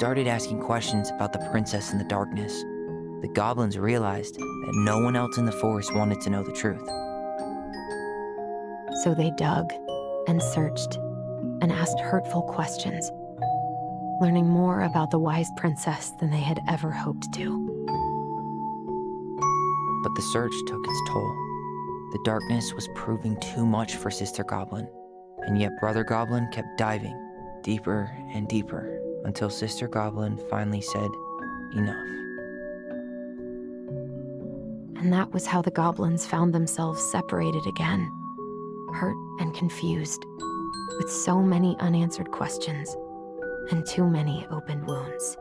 started asking questions about the princess in the darkness, the goblins realized that no one else in the forest wanted to know the truth. So they dug and searched and asked hurtful questions, learning more about the wise princess than they had ever hoped to. But the search took its toll. The darkness was proving too much for Sister Goblin, and yet Brother Goblin kept diving deeper and deeper until Sister Goblin finally said, enough. And that was how the goblins found themselves separated again, hurt and confused, with so many unanswered questions and too many open wounds.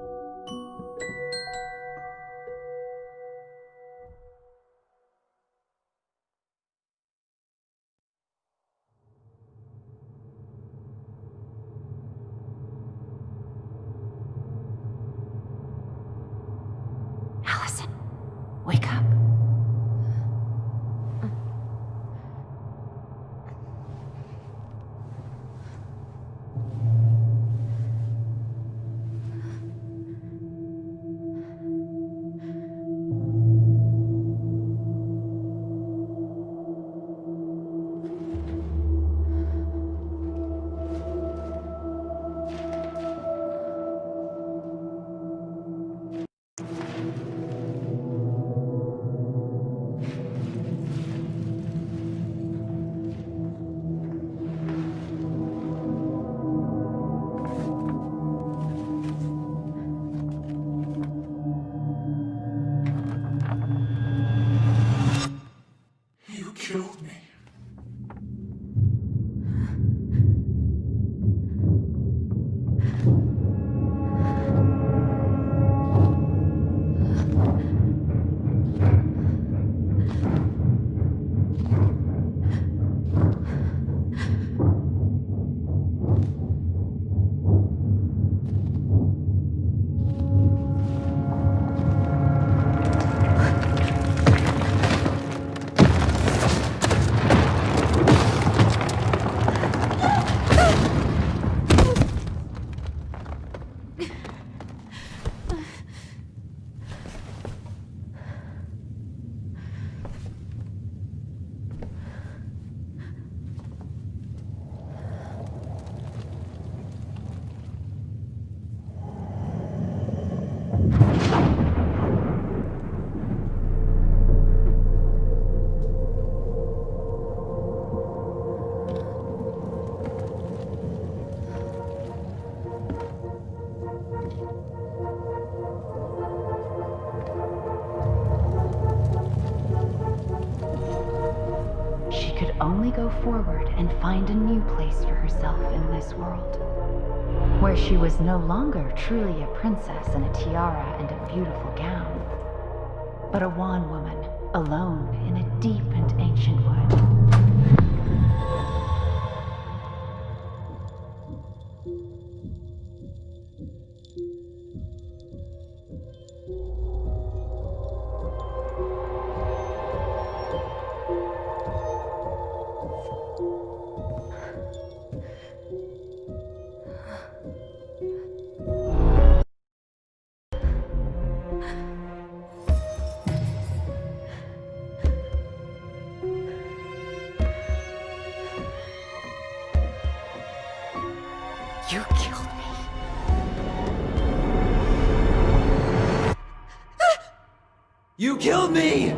Allison, wake up. You killed me. She could only go forward and find a new place for herself in this world, where she was no longer truly a princess in a tiara and a beautiful gown, but a wan woman alone in a deep and ancient wood. You killed me. You killed me!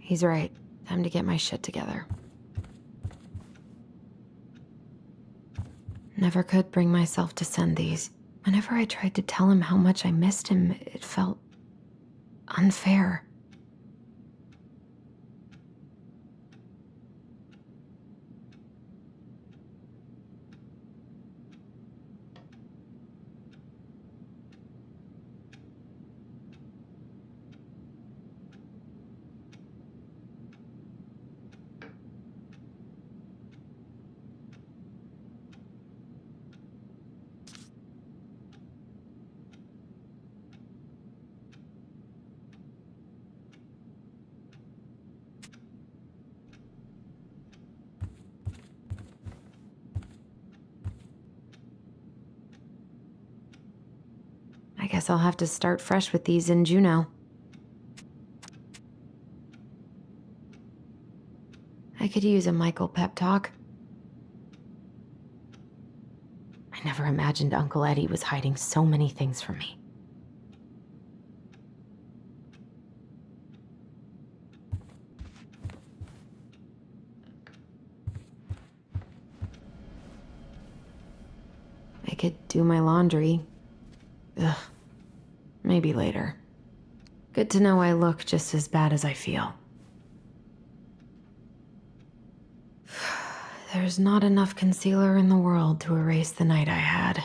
He's right. Time to get my shit together. Never could bring myself to send these. Whenever I tried to tell him how much I missed him, it felt unfair. I guess I'll have to start fresh with these in Juneau. I could use a Michael pep talk. I never imagined Uncle Eddie was hiding so many things from me. I could do my laundry. Ugh. Maybe later. Good to know I look just as bad as I feel. There's not enough concealer in the world to erase the night I had.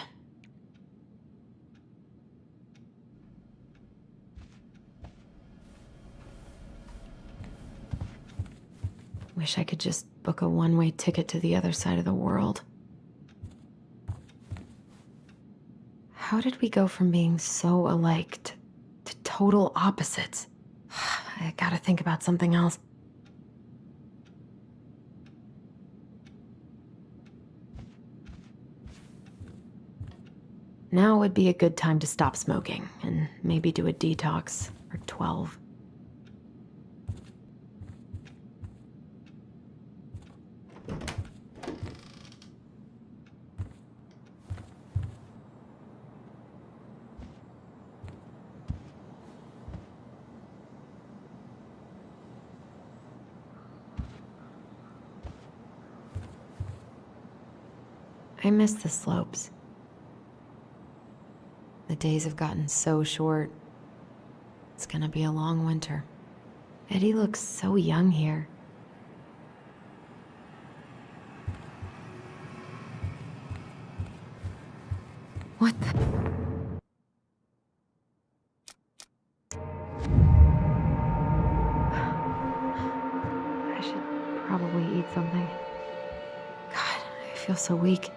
Wish I could just book a one-way ticket to the other side of the world. How did we go from being so alike to total opposites? I gotta think about something else. Now would be a good time to stop smoking and maybe do a detox for 12. I miss the slopes. The days have gotten so short. It's gonna be a long winter. Eddie looks so young here. What the? I should probably eat something. God, I feel so weak.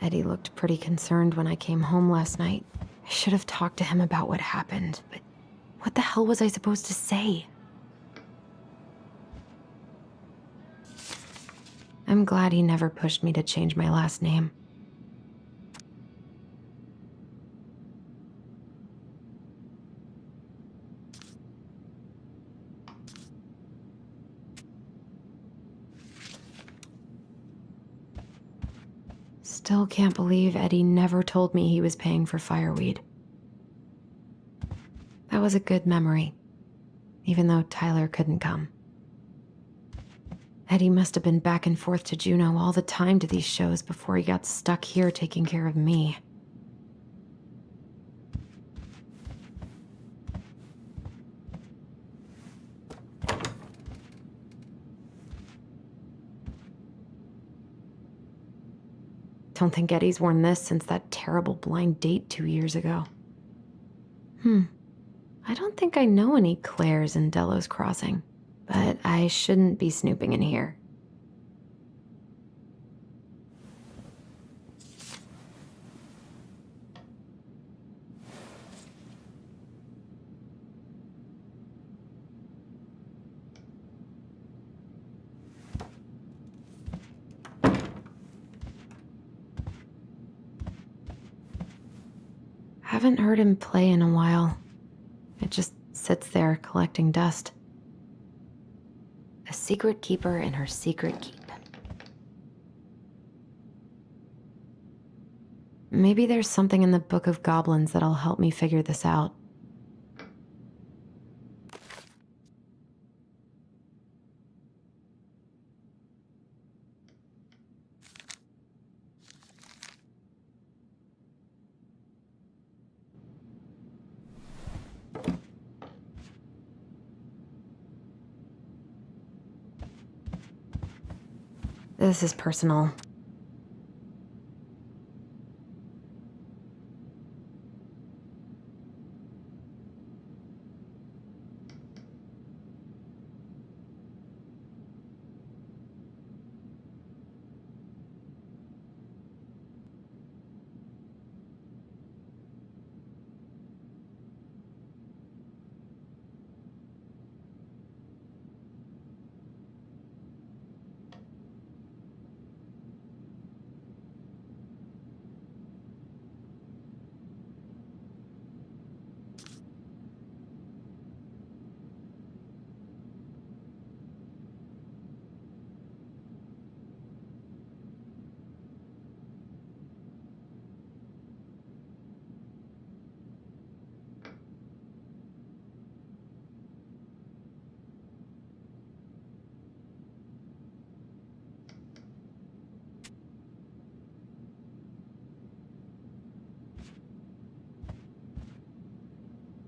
Eddie looked pretty concerned when I came home last night. I should have talked to him about what happened, but what the hell was I supposed to say? I'm glad he never pushed me to change my last name. Still can't believe Eddie never told me he was paying for fireweed. That was a good memory, even though Tyler couldn't come. Eddie must have been back and forth to Juneau all the time to these shows before he got stuck here taking care of me. Don't think Eddie's worn this since that terrible blind date 2 years ago. I don't think I know any Claires in Delos Crossing, but I shouldn't be snooping in here. Haven't heard him play in a while. It just sits there collecting dust. A secret keeper in her secret keep. Maybe there's something in the Book of Goblins that'll help me figure this out. This is personal.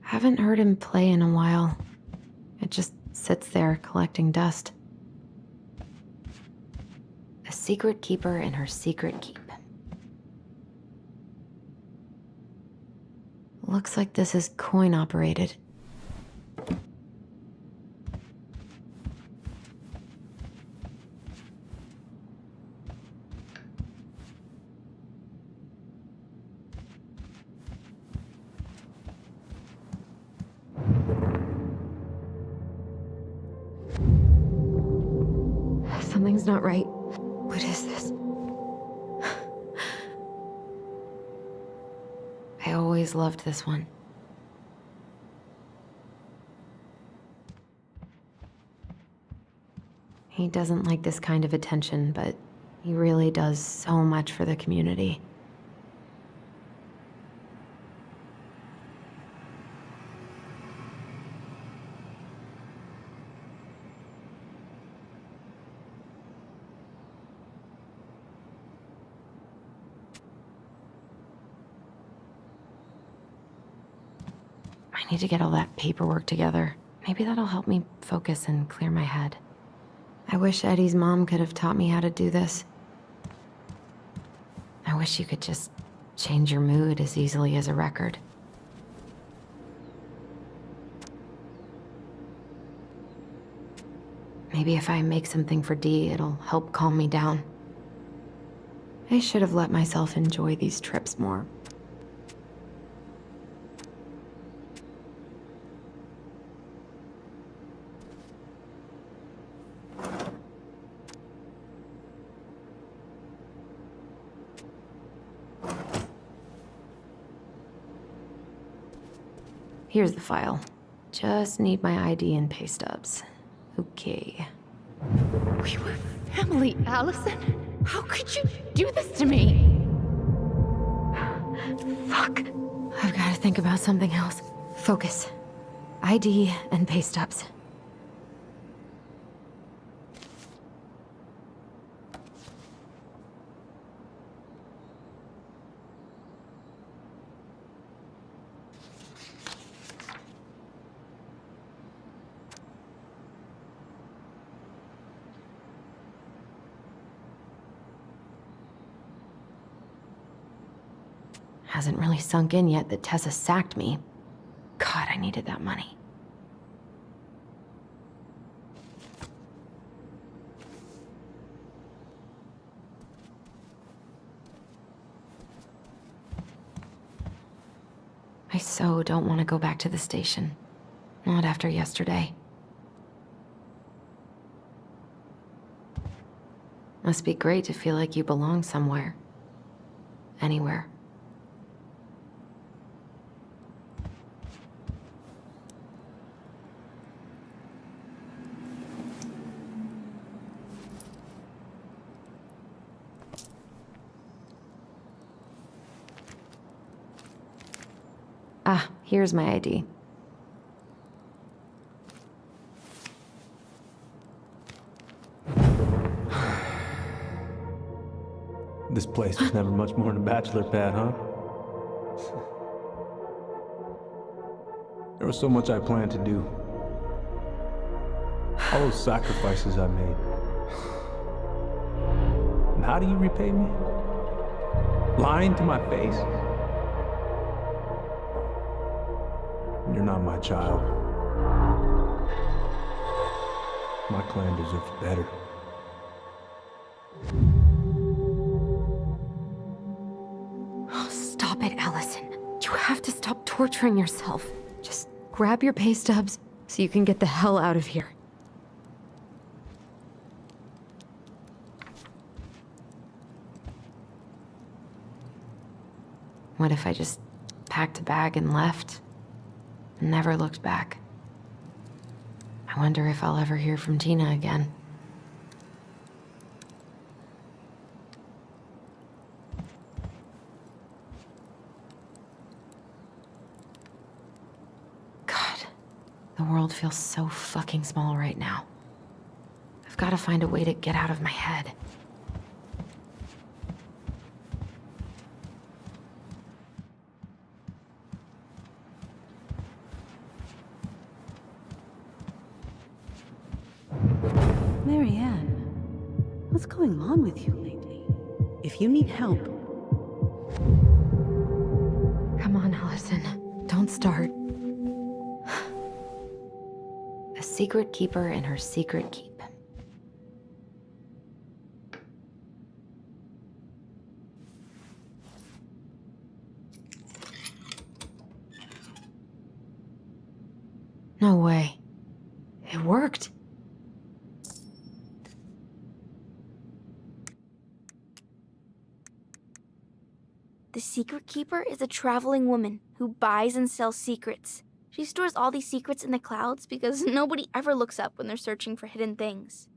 Haven't heard him play in a while. It just sits there collecting dust. A secret keeper in her secret keep. Looks like this is coin operated. Something's not right. What is this? I always loved this one. He doesn't like this kind of attention, but he really does so much for the community. I need to get all that paperwork together. Maybe that'll help me focus and clear my head. I wish Eddie's mom could have taught me how to do this. I wish you could just change your mood as easily as a record. Maybe if I make something for Dee, it'll help calm me down. I should have let myself enjoy these trips more. Here's the file. Just need my ID and pay stubs. Okay. We were family, Allison. How could you do this to me? Fuck. I've got to think about something else. Focus. ID and pay stubs. Hasn't really sunk in yet that Tessa sacked me. God, I needed that money. I so don't want to go back to the station. Not after yesterday. Must be great to feel like you belong somewhere. Anywhere. Ah, here's my ID. This place was never much more than a bachelor pad, huh? There was so much I planned to do. All those sacrifices I made. And how do you repay me? Lying to my face? You're not my child. My clan deserves better. Oh, stop it, Allison. You have to stop torturing yourself. Just grab your pay stubs so you can get the hell out of here. What if I just packed a bag and left? And never looked back? I wonder if I'll ever hear from Tina again. God, the world feels so fucking small right now. I've got to find a way to get out of my head. Marianne, what's going on with you lately? If you need help... Come on, Allison. Don't start. A secret keeper and her secret keep. No way. It worked. The Secret Keeper is a traveling woman who buys and sells secrets. She stores all these secrets in the clouds because nobody ever looks up when they're searching for hidden things.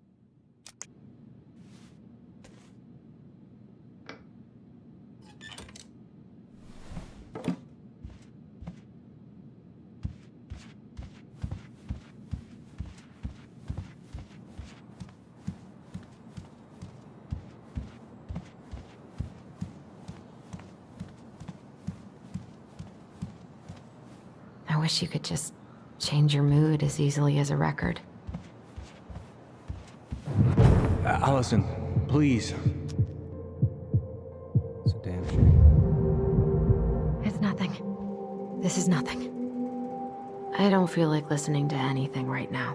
I wish you could just change your mood as easily as a record. Allison, please. It's a damn shame. It's nothing. This is nothing. I don't feel like listening to anything right now.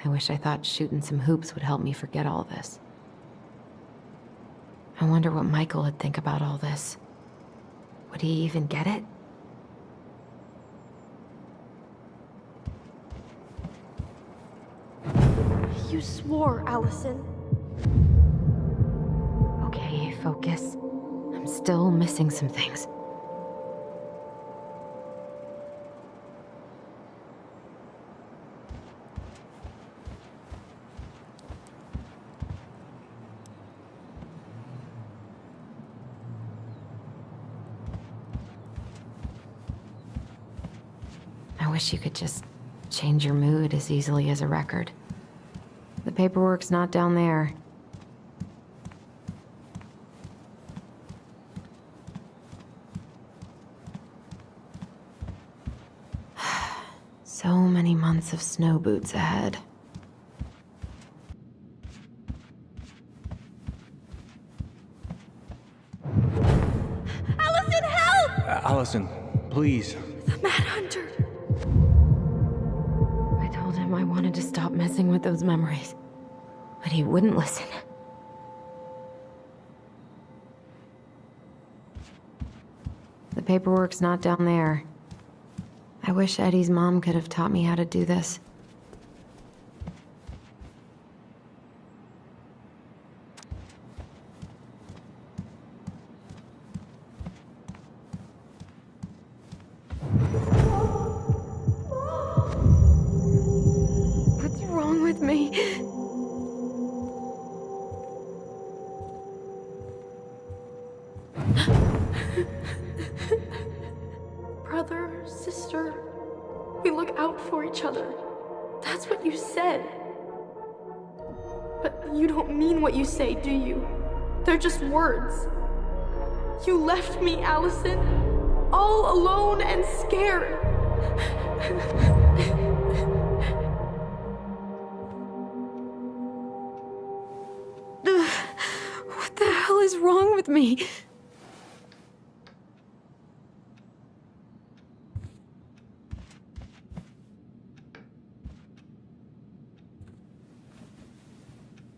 I wish I thought shooting some hoops would help me forget all this. I wonder what Michael would think about all this. Would he even get it? You swore, Allison. Okay, focus. I'm still missing some things. I wish you could just change your mood as easily as a record. The paperwork's not down there. So many months of snow boots ahead. Allison, help! Allison, please. The Mad Hunter. I told him I wanted to stop messing with those memories, but he wouldn't listen. The paperwork's not down there. I wish Eddie's mom could have taught me how to do this. What's wrong with me? Brother, sister, we look out for each other. That's what you said. But you don't mean what you say, do you? They're just words. You left me, Allison, all alone and scared. What the hell is wrong with me?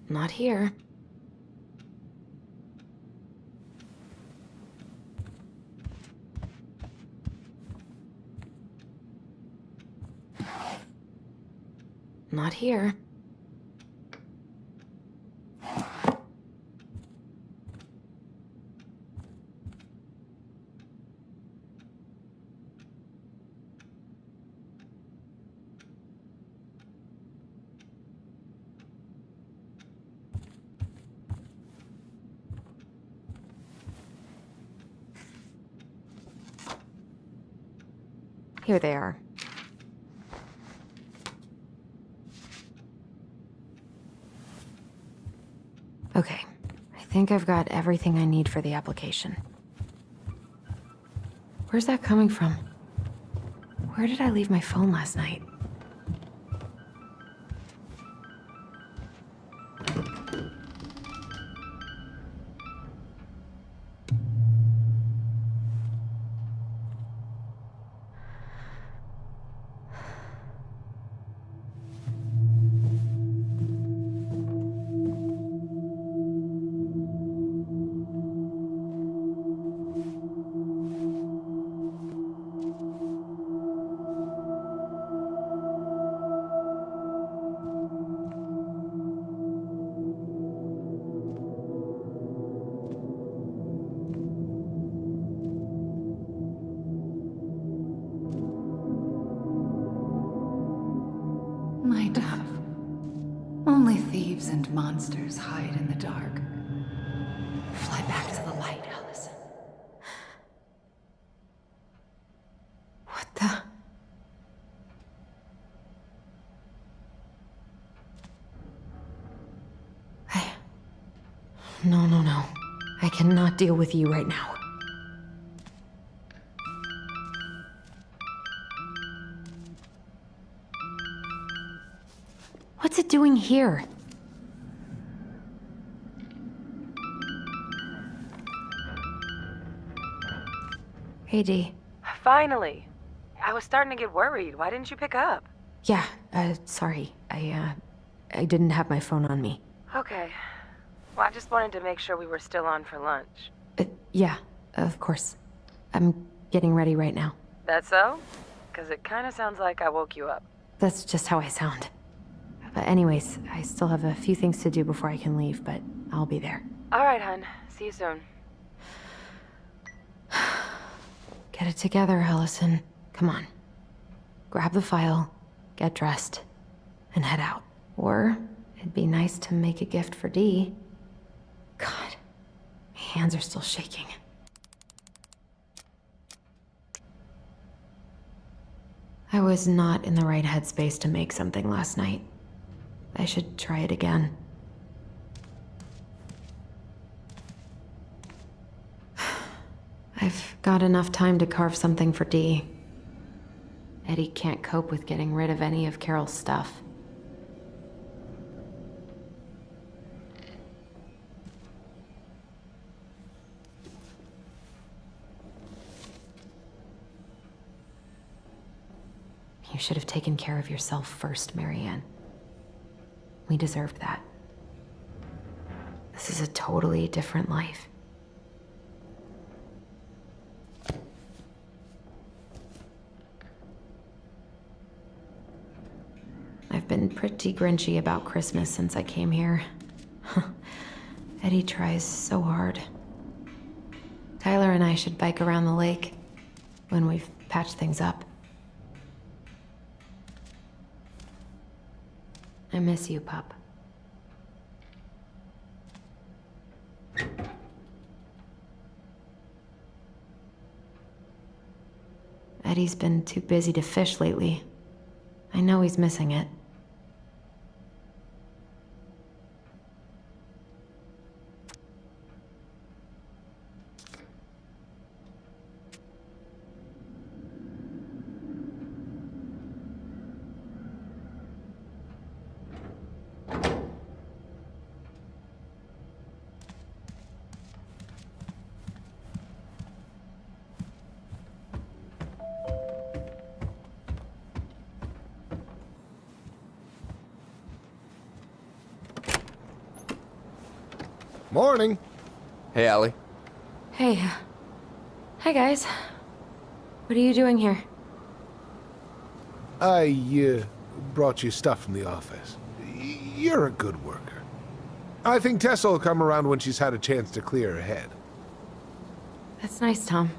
Not here. Not here. Here they are. Okay, I think I've got everything I need for the application. Where's that coming from? Where did I leave my phone last night? My dove. Only thieves and monsters hide in the dark. Fly back to the light, Allison. What the? No. I cannot deal with you right now. What's it doing here? Hey, Dee. Finally. I was starting to get worried. Why didn't you pick up? Yeah, sorry. I didn't have my phone on me. Okay. Well, I just wanted to make sure we were still on for lunch. Yeah, of course. I'm getting ready right now. That so? Because it kind of sounds like I woke you up. That's just how I sound. But anyways, I still have a few things to do before I can leave, but I'll be there. All right, hun. See you soon. Get it together, Allison. Come on. Grab the file, get dressed, and head out. Or it'd be nice to make a gift for Dee. God, my hands are still shaking. I was not in the right headspace to make something last night. I should try it again. I've got enough time to carve something for Dee. Eddie can't cope with getting rid of any of Carol's stuff. You should have taken care of yourself first, Marianne. We deserved that. This is a totally different life. I've been pretty grinchy about Christmas since I came here. Eddie tries so hard. Tyler and I should bike around the lake when we've patched things up. I miss you, pup. Eddie's been too busy to fish lately. I know he's missing it. Morning. Hey, Allie. Hey. Hi, guys. What are you doing here? I brought you stuff from the office. You're a good worker. I think Tessa will come around when she's had a chance to clear her head. That's nice, Tom.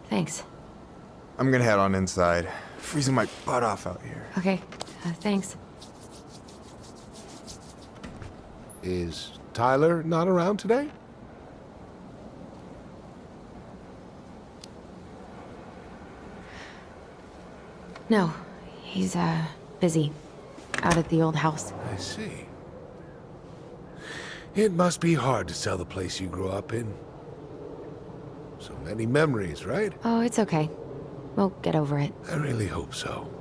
Thanks. I'm gonna head on inside. Freezing my butt off out here. Okay, thanks. Is Tyler not around today? No, he's, busy. Out at the old house. I see. It must be hard to sell the place you grew up in. So many memories, right? Oh, it's okay. We'll get over it. I really hope so.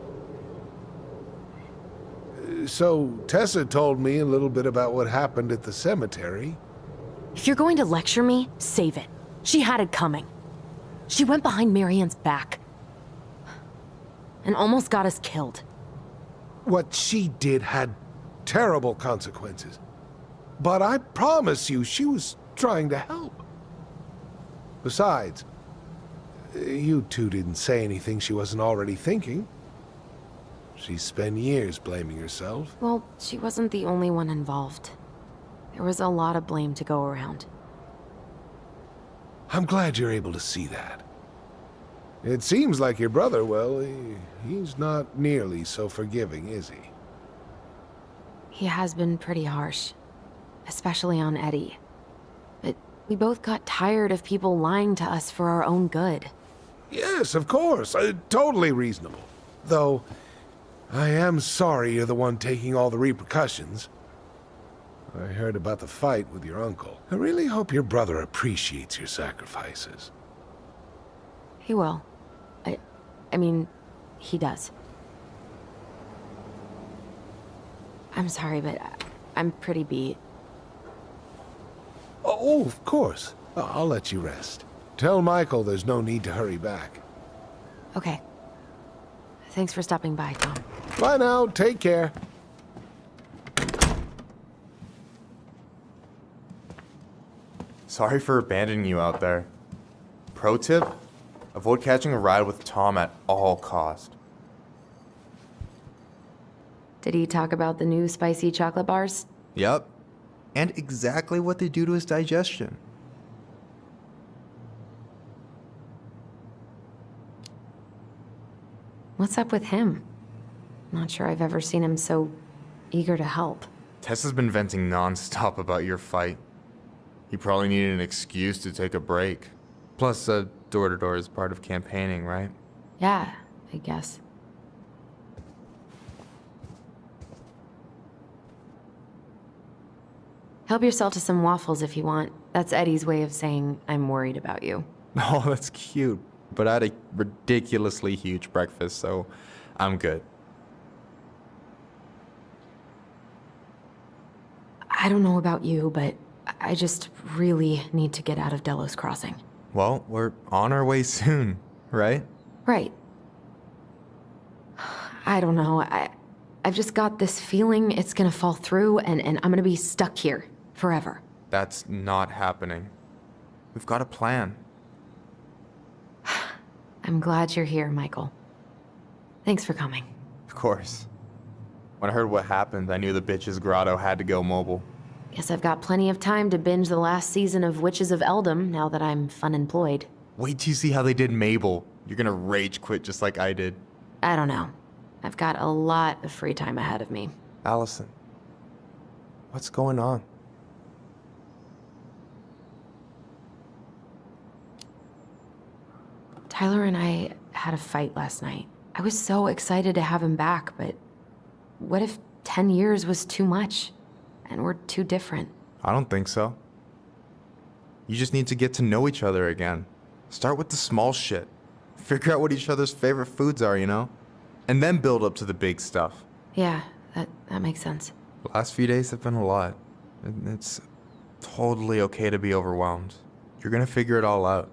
So, Tessa told me a little bit about what happened at the cemetery. If you're going to lecture me, save it. She had it coming. She went behind Marianne's back. And almost got us killed. What she did had terrible consequences. But I promise you, she was trying to help. Besides, you two didn't say anything she wasn't already thinking. She spent years blaming herself. Well, she wasn't the only one involved. There was a lot of blame to go around. I'm glad you're able to see that. It seems like your brother, well, he's not nearly so forgiving, is he? He has been pretty harsh. Especially on Eddie. But we both got tired of people lying to us for our own good. Yes, of course. Totally reasonable. Though, I am sorry you're the one taking all the repercussions. I heard about the fight with your uncle. I really hope your brother appreciates your sacrifices. He will. I mean, he does. I'm sorry, but I'm pretty beat. Oh, of course. I'll let you rest. Tell Michael there's no need to hurry back. Okay. Thanks for stopping by, Tom. Bye now. Take care. Sorry for abandoning you out there. Pro tip? Avoid catching a ride with Tom at all cost. Did he talk about the new spicy chocolate bars? Yep. And exactly what they do to his digestion. What's up with him? Not sure I've ever seen him so eager to help. Tessa's been venting non-stop about your fight. He probably needed an excuse to take a break. Plus, door-to-door is part of campaigning, right? Yeah, I guess. Help yourself to some waffles if you want. That's Eddie's way of saying, I'm worried about you. Oh, that's cute. But I had a ridiculously huge breakfast, so I'm good. I don't know about you, but I just really need to get out of Delos Crossing. Well, we're on our way soon, right? Right. I don't know. I've just got this feeling it's gonna fall through and I'm gonna be stuck here forever. That's not happening. We've got a plan. I'm glad you're here, Michael. Thanks for coming. Of course. When I heard what happened, I knew the bitch's grotto had to go mobile. Guess I've got plenty of time to binge the last season of Witches of Eldom now that I'm fun-employed. Wait till you see how they did Mabel. You're gonna rage quit just like I did. I don't know. I've got a lot of free time ahead of me. Allison, what's going on? Tyler and I had a fight last night. I was so excited to have him back, but what if 10 years was too much and we're too different? I don't think so. You just need to get to know each other again. Start with the small shit. Figure out what each other's favorite foods are, you know? And then build up to the big stuff. Yeah, that makes sense. The last few days have been a lot. It's totally okay to be overwhelmed. You're gonna figure it all out.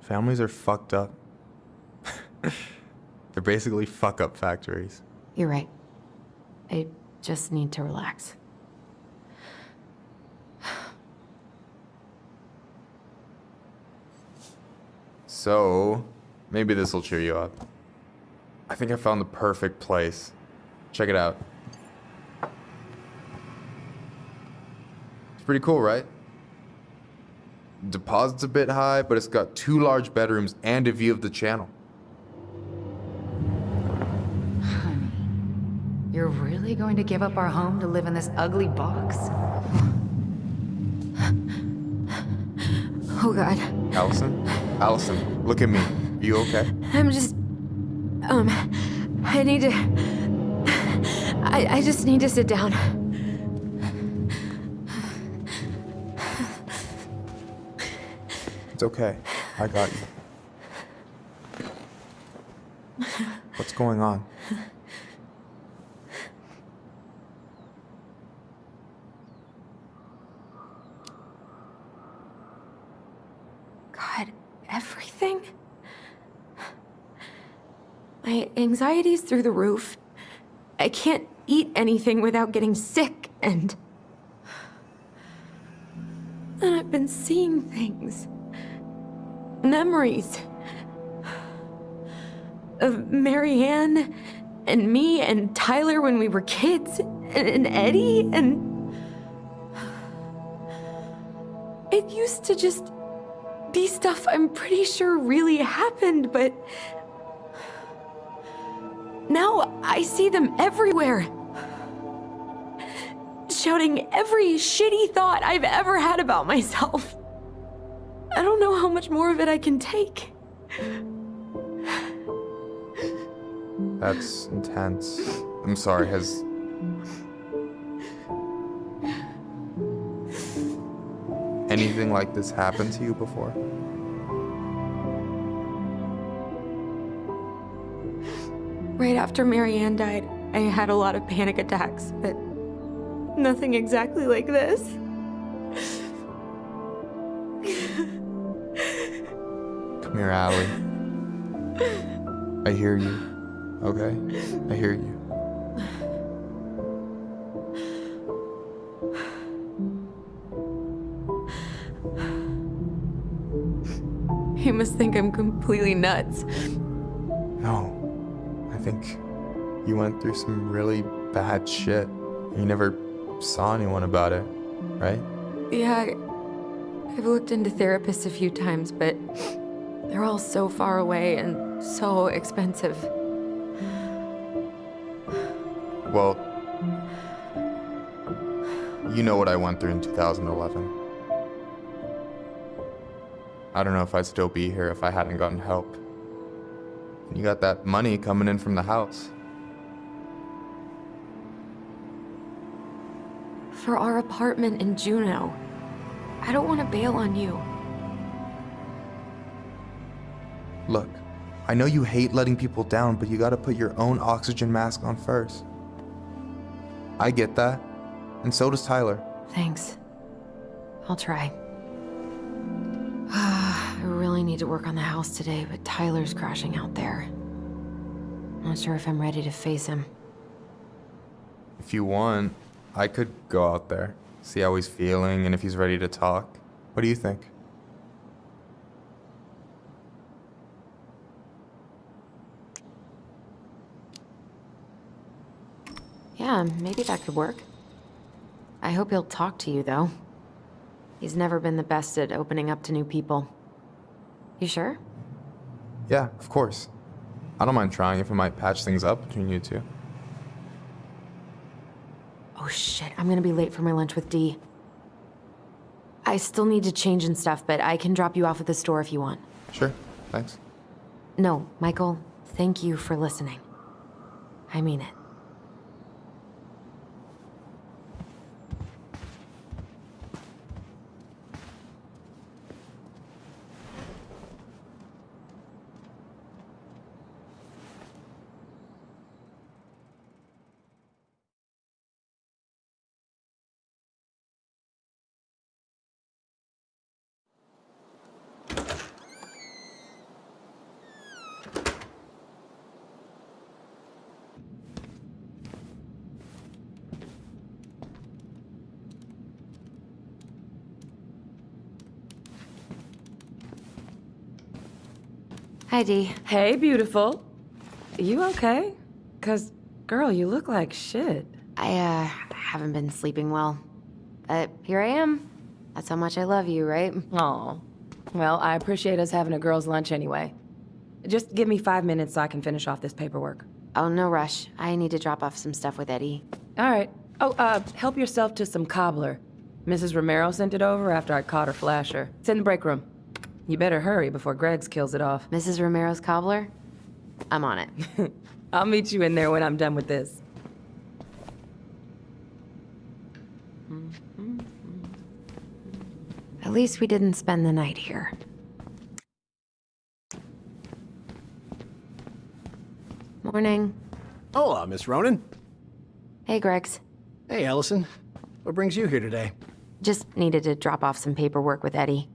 Families are fucked up. They're basically fuck-up factories. You're right. I just need to relax. So, maybe this will cheer you up. I think I found the perfect place. Check it out. It's pretty cool, right? Deposit's a bit high, but it's got 2 large bedrooms and a view of the channel. Honey, you're really going to give up our home to live in this ugly box? Oh, God. Allison? Allison, look at me. You okay? I'm just... I need to... I just need to sit down. It's okay. I got you. What's going on? God, everything? My anxiety's through the roof. I can't eat anything without getting sick, and I've been seeing things. Memories. Of Marianne, and me, and Tyler when we were kids, and Eddie, and... It used to just be stuff I'm pretty sure really happened, but... Now I see them everywhere. Shouting every shitty thought I've ever had about myself. I don't know how much more of it I can take. That's intense. I'm sorry, has... anything like this happened to you before? Right after Marianne died, I had a lot of panic attacks, but nothing exactly like this. Come here, Allie. I hear you. Okay? I hear you. You must think I'm completely nuts. No. I think you went through some really bad shit. You never saw anyone about it, right? Yeah, I've looked into therapists a few times, but they're all so far away and so expensive. Well, you know what I went through in 2011. I don't know if I'd still be here if I hadn't gotten help. You got that money coming in from the house. For our apartment in Juneau. I don't want to bail on you. Look, I know you hate letting people down, but you gotta put your own oxygen mask on first. I get that, and so does Tyler. Thanks. I'll try. I really need to work on the house today, but Tyler's crashing out there. Not sure if I'm ready to face him. If you want, I could go out there, see how he's feeling, and if he's ready to talk. What do you think? Yeah, maybe that could work. I hope he'll talk to you, though. He's never been the best at opening up to new people. You sure? Yeah, of course. I don't mind trying if it might patch things up between you two. Oh shit, I'm gonna be late for my lunch with Dee. I still need to change and stuff, but I can drop you off at the store if you want. Sure, thanks. No, Michael, thank you for listening. I mean it. Hi, Dee. Hey, beautiful. You okay? 'Cause, girl, you look like shit. I haven't been sleeping well. But here I am. That's how much I love you, right? Aw. Well, I appreciate us having a girls' lunch anyway. Just give me 5 minutes so I can finish off this paperwork. Oh, no rush. I need to drop off some stuff with Eddie. All right. Oh, help yourself to some cobbler. Mrs. Romero sent it over after I caught her flasher. It's in the break room. You better hurry before Greggs kills it off. Mrs. Romero's cobbler? I'm on it. I'll meet you in there when I'm done with this. At least we didn't spend the night here. Morning. Hola, Miss Ronan. Hey, Greggs. Hey, Allison. What brings you here today? Just needed to drop off some paperwork with Eddie.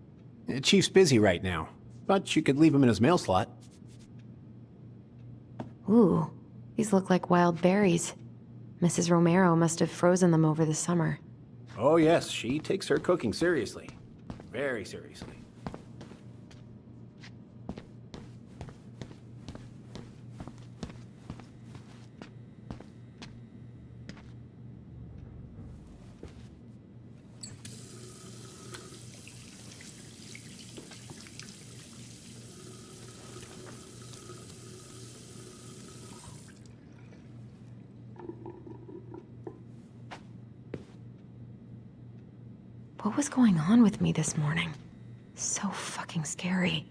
Chief's busy right now, but you could leave him in his mail slot. Ooh, these look like wild berries. Mrs. Romero must have frozen them over the summer. Oh yes, she takes her cooking seriously. Very seriously. What was going on with me this morning? So fucking scary.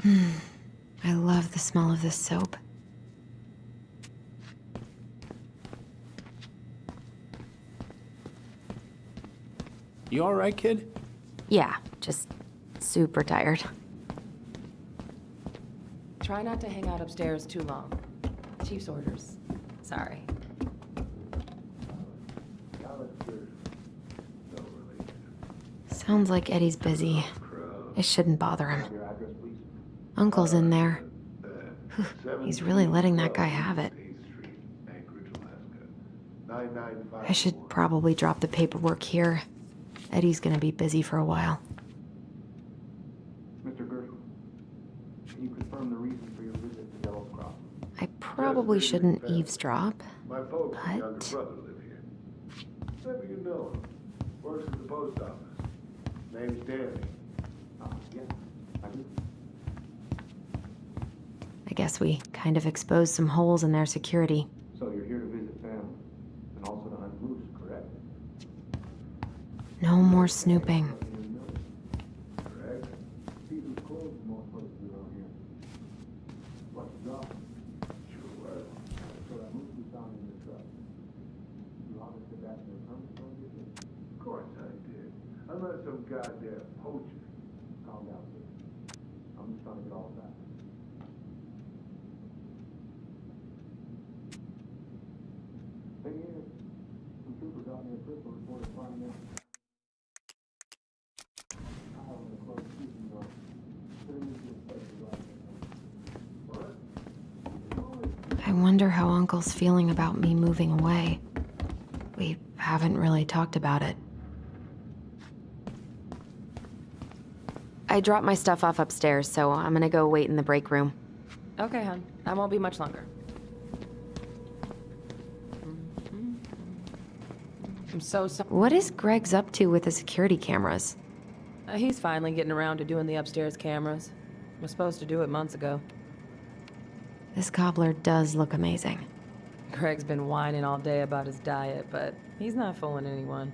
I love the smell of this soap. You all right, kid? Yeah, just super tired. Try not to hang out upstairs too long. Chief's orders. Sorry. Sounds like Eddie's busy. I shouldn't bother him. Uncle's in there. He's really letting that guy have it. I should probably drop the paperwork here. Eddie's gonna be busy for a while. Mr. Gershwin, can you confirm the reason for your visit to Devil's Crossing? I probably shouldn't eavesdrop, My folks and younger but... brother live here. Maybe you know him. Works at the post office. Name's Danny. Yeah, I do. I guess we kind of exposed some holes in their security. So you're here to visit family, and also to hunt moose, correct? No more snooping. Correct. See who's closed in most places around here. What's the job? Sure. So that moose we found in the truck. You harvested that in your permit, don't you? Of course I did. I'm not some goddamn poacher. Calm down, kid. I'm just trying to get all of that. Thing is, some troopers out near Crystal reported finding it. I have a close season though. Sitting in this place is right. I wonder how Uncle's feeling about me moving away. We haven't really talked about it. I dropped my stuff off upstairs, so I'm gonna go wait in the break room. Okay, hon. I won't be much longer. I'm so sorry. What is Greg's up to with the security cameras? He's finally getting around to doing the upstairs cameras. Was supposed to do it months ago. This cobbler does look amazing. Greg's been whining all day about his diet, but he's not fooling anyone.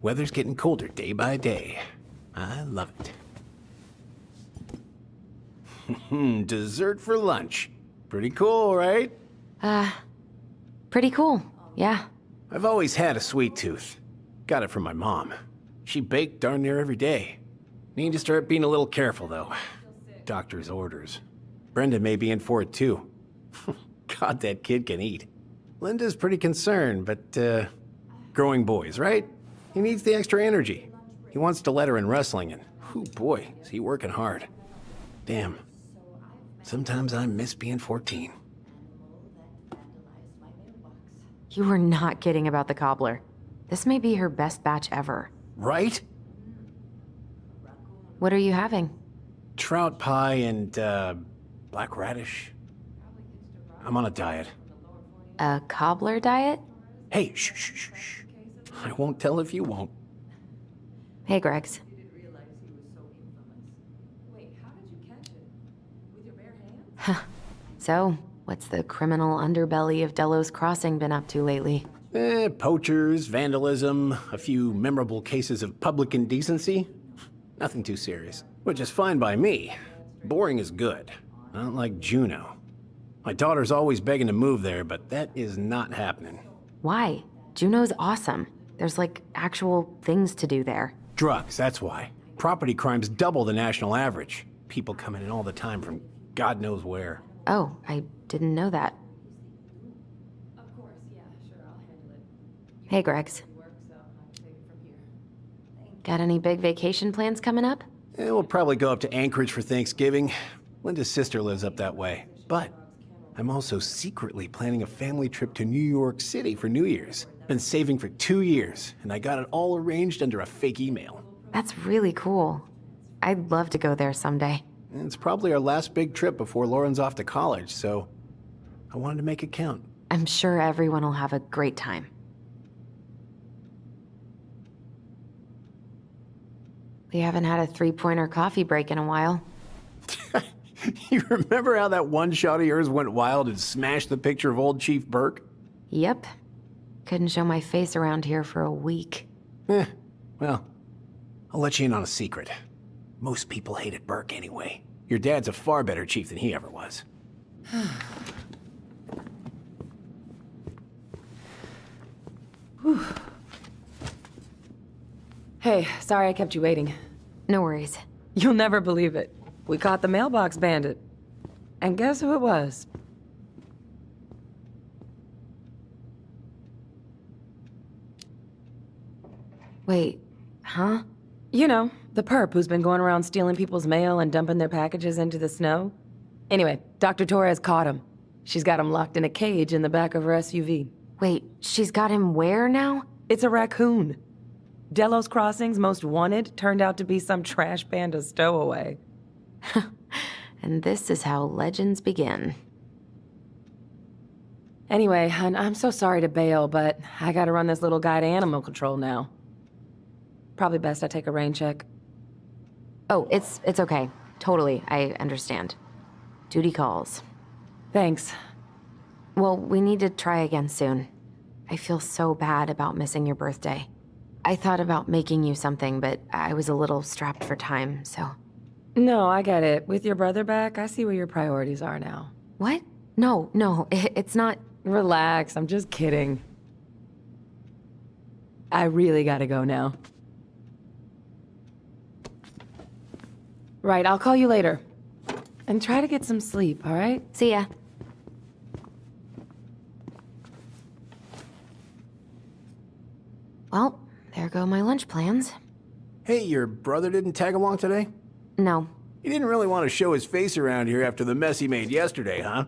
Weather's getting colder day by day. I love it. Dessert for lunch. Pretty cool, right? Pretty cool, yeah. I've always had a sweet tooth. Got it from my mom. She baked darn near every day. Need to start being a little careful, though. Doctor's orders. Brenda may be in for it, too. God, that kid can eat. Linda's pretty concerned, but, growing boys, right? He needs the extra energy. He wants to let her in wrestling, and, oh boy, is he working hard. Damn. Sometimes I miss being 14. You were not kidding about the cobbler. This may be her best batch ever. Right? What are you having? Trout pie and, black radish. I'm on a diet. A cobbler diet? Hey, shh, shh, shh, shh. I won't tell if you won't. Hey, Gregs. So, what's the criminal underbelly of Delos Crossing been up to lately? Poachers, vandalism, a few memorable cases of public indecency. Nothing too serious. Which is fine by me. Boring is good. Not like Juneau. My daughter's always begging to move there, but that is not happening. Why? Juneau's awesome. There's like actual things to do there. Drugs, that's why. Property crime's double the national average. People coming in all the time from God knows where. Oh, I didn't know that. Hey, Gregs. Got any big vacation plans coming up? We'll probably go up to Anchorage for Thanksgiving. Linda's sister lives up that way. But I'm also secretly planning a family trip to New York City for New Year's. Been saving for 2 years, and I got it all arranged under a fake email. That's really cool. I'd love to go there someday. It's probably our last big trip before Lauren's off to college, so I wanted to make it count. I'm sure everyone will have a great time. We haven't had a three-pointer coffee break in a while. You remember how that one shot of yours went wild and smashed the picture of old Chief Burke? Yep. Couldn't show my face around here for a week. Well, I'll let you in on a secret. Most people hated Burke anyway. Your dad's a far better chief than he ever was. Hey, sorry I kept you waiting. No worries. You'll never believe it. We caught the mailbox bandit. And guess who it was? Wait, huh? You know, the perp who's been going around stealing people's mail and dumping their packages into the snow. Anyway, Dr. Torres caught him. She's got him locked in a cage in the back of her SUV. Wait, she's got him where now? It's a raccoon. Delos Crossing's most wanted turned out to be some trash panda stowaway. And this is how legends begin. Anyway, I'm so sorry to bail, but I gotta run this little guy to animal control now. Probably best I take a rain check. Oh, it's okay. Totally, I understand. Duty calls. Thanks. Well, we need to try again soon. I feel so bad about missing your birthday. I thought about making you something, but I was a little strapped for time, so... No, I get it. With your brother back, I see where your priorities are now. What? No, it's not... Relax, I'm just kidding. I really gotta go now. Right, I'll call you later. And try to get some sleep, all right? See ya. Well, there go my lunch plans. Hey, your brother didn't tag along today? No. He didn't really want to show his face around here after the mess he made yesterday, huh?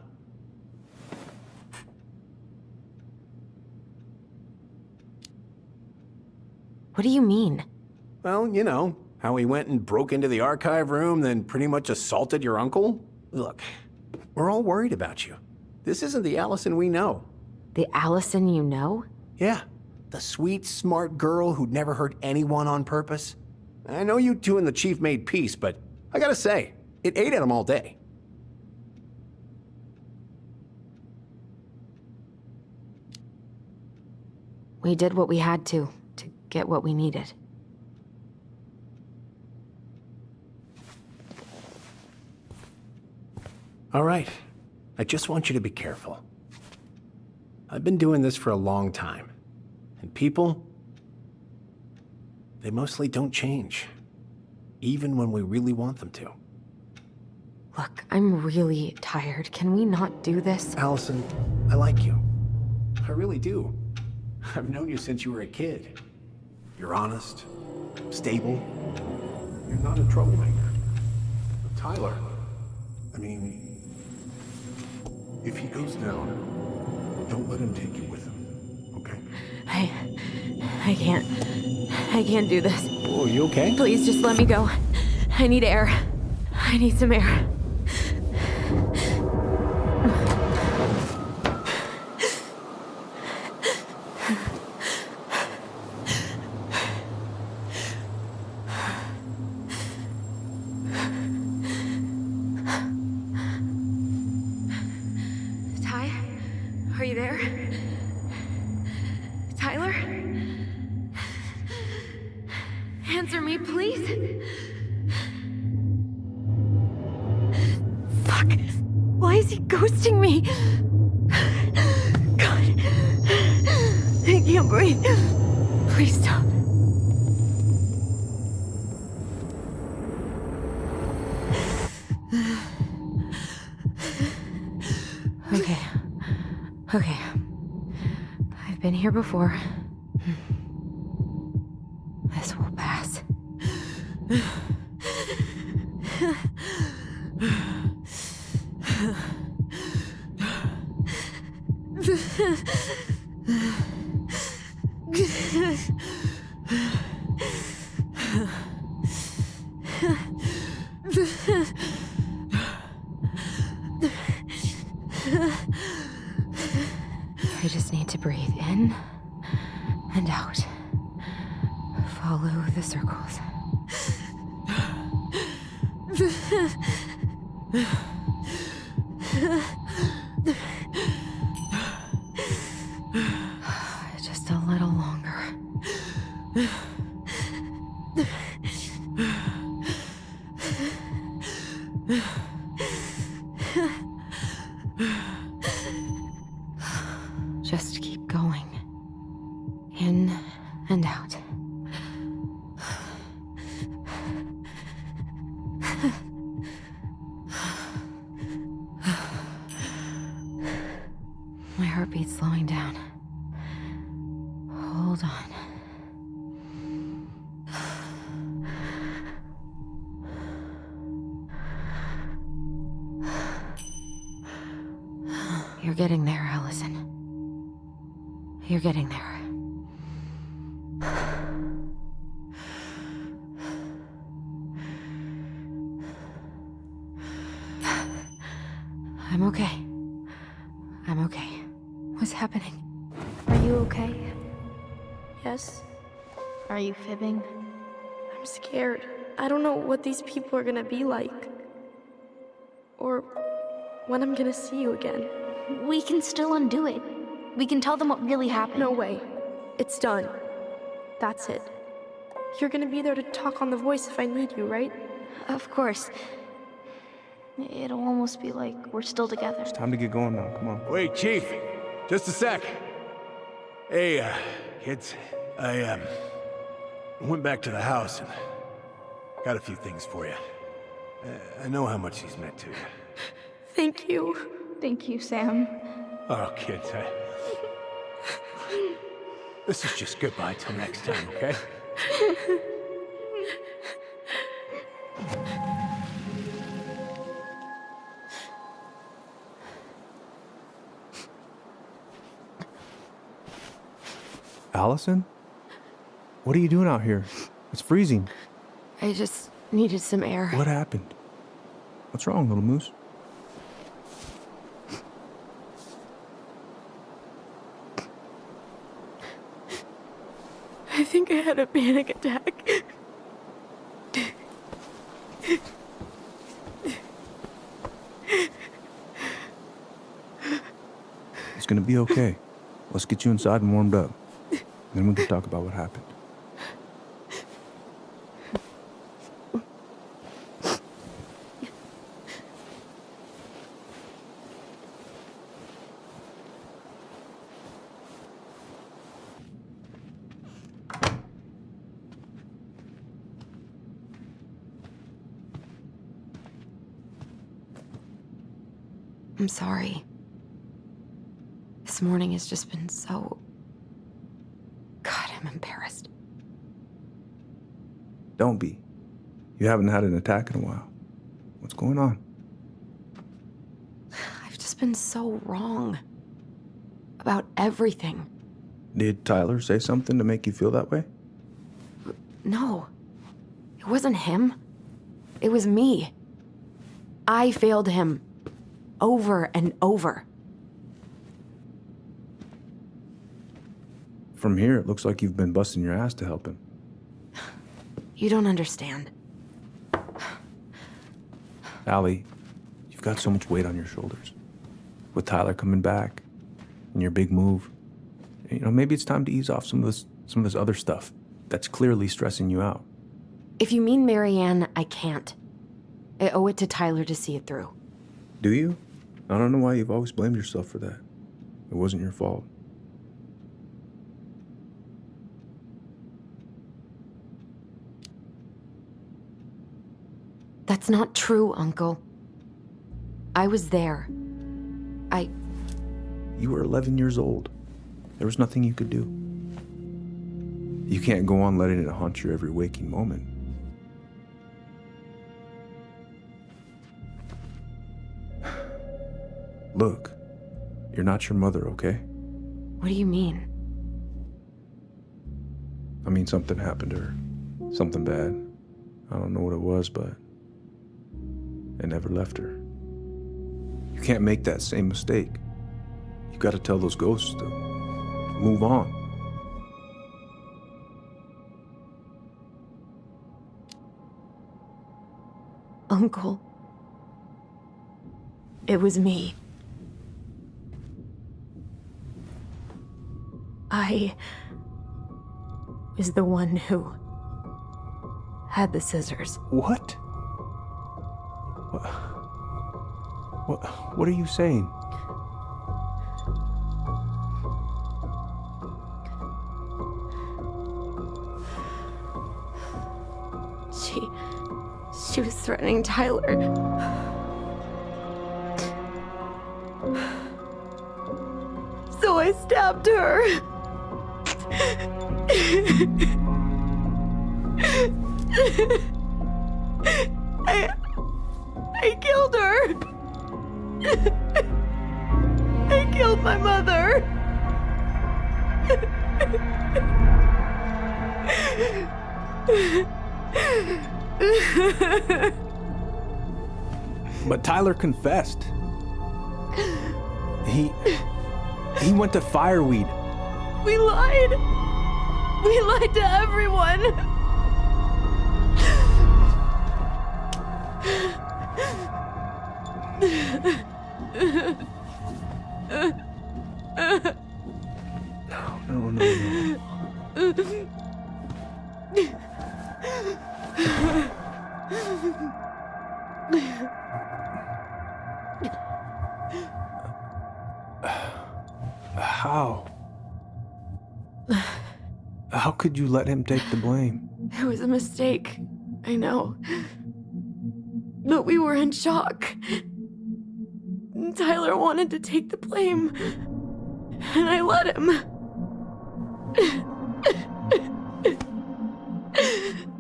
What do you mean? Well, you know, how he went and broke into the archive room, then pretty much assaulted your uncle? Look, we're all worried about you. This isn't the Allison we know. The Allison you know? Yeah, the sweet, smart girl who'd never hurt anyone on purpose. I know you two and the chief made peace, but I gotta say, it ate at him all day. We did what we had to get what we needed. All right, I just want you to be careful. I've been doing this for a long time, and people, they mostly don't change, even when we really want them to. Look, I'm really tired. Can we not do this? Allison, I like you. I really do. I've known you since you were a kid. You're honest, stable. You're not a troublemaker. But Tyler, I mean, if he goes down, don't let him take you with him, okay? I can't do this. Oh, you okay? Please just let me go. I need air. I need some air. Ty? Are you there? Tyler? Answer me, please. Fuck. Why is he ghosting me? God. I can't breathe. Please stop. Okay. I've been here before. This will pass. I just need to breathe in and out. Follow the circles. Just a little longer. Just keep going. In and out. My heartbeat's slowing down. Hold on. You're getting there, Allison. You're getting there. I'm okay. I'm okay. What's happening? Are you okay? Yes? Are you fibbing? I'm scared. I don't know what these people are gonna be like. Or when I'm gonna see you again. We can still undo it. We can tell them what really happened. No way. It's done. That's it. You're gonna be there to talk on the voice if I need you, right? Of course. It'll almost be like we're still together. It's time to get going now. Come on. Wait, Chief. Just a sec. Hey, kids. I went back to the house and got a few things for you. I know how much he's meant to you. Thank you. Thank you, Sam. Oh, kids, this is just goodbye till next time, okay? Allison? What are you doing out here? It's freezing. I just needed some air. What happened? What's wrong, little moose? I think I had a panic attack. It's gonna be okay. Let's get you inside and warmed up. Then we can talk about what happened. I'm sorry. This morning has just been so... God, I'm embarrassed. Don't be. You haven't had an attack in a while. What's going on? I've just been so wrong. About everything. Did Tyler say something to make you feel that way? No. It wasn't him. It was me. I failed him. Over and over. From here, it looks like you've been busting your ass to help him. You don't understand. Allie, you've got so much weight on your shoulders. With Tyler coming back, and your big move, you know, maybe it's time to ease off some of this other stuff that's clearly stressing you out. If you mean Marianne, I can't. I owe it to Tyler to see it through. Do you? I don't know why you've always blamed yourself for that. It wasn't your fault. That's not true, Uncle. I was there. You were 11 years old. There was nothing you could do. You can't go on letting it haunt your every waking moment. Look, you're not your mother, okay? What do you mean? I mean, something happened to her. Something bad. I don't know what it was, but it never left her. You can't make that same mistake. You gotta tell those ghosts to move on. Uncle. It was me. I was the one who had the scissors. What? What are you saying? She was threatening Tyler. So I stabbed her. I killed her. I killed my mother. But Tyler confessed. He went to Fireweed. We lied. We lied to everyone. No. How could you let him take the blame? It was a mistake. I know. But we were in shock. Tyler wanted to take the blame, and I let him.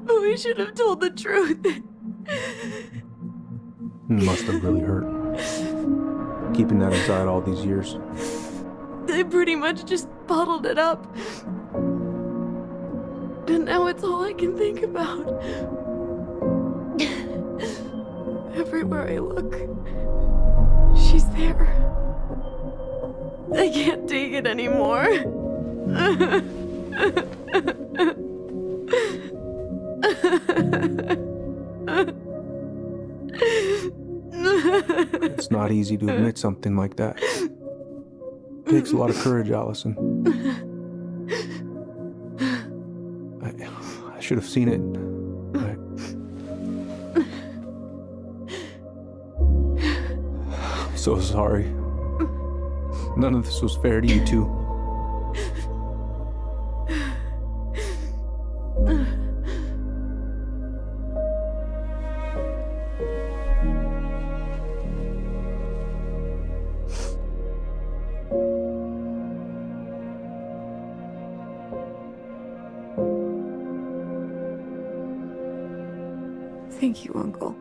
But we should have told the truth. Must have really hurt. Keeping that inside all these years. They pretty much just bottled it up. And now it's all I can think about. Everywhere I look, she's there. I can't take it anymore. It's not easy to admit something like that. It takes a lot of courage, Allison. I should have seen it. I'm so sorry. None of this was fair to you two. Thank you, Uncle.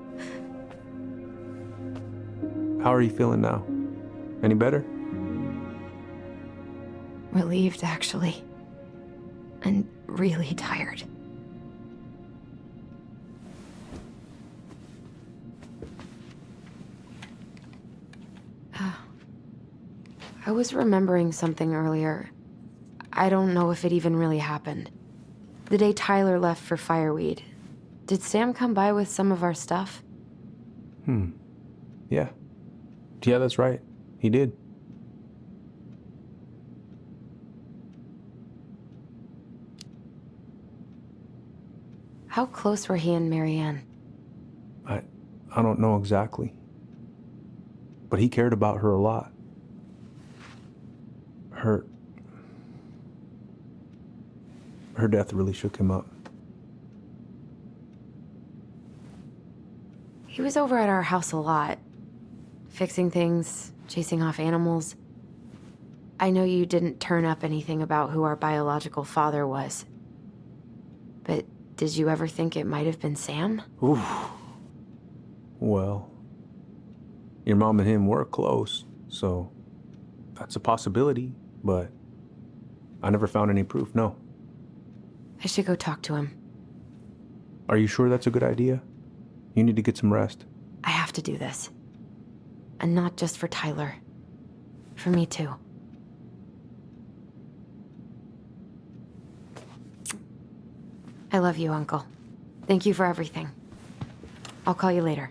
How are you feeling now? Any better? Relieved, actually. And really tired. I was remembering something earlier. I don't know if it even really happened. The day Tyler left for Fireweed, did Sam come by with some of our stuff? Yeah. Yeah, that's right. He did. How close were he and Marianne? I don't know exactly. But he cared about her a lot. Her death really shook him up. He was over at our house a lot. Fixing things, chasing off animals. I know you didn't turn up anything about who our biological father was. But did you ever think it might have been Sam? Ooh. Well, your mom and him were close, so that's a possibility, but I never found any proof, no. I should go talk to him. Are you sure that's a good idea? You need to get some rest. I have to do this. And not just for Tyler. For me, too. I love you, Uncle. Thank you for everything. I'll call you later.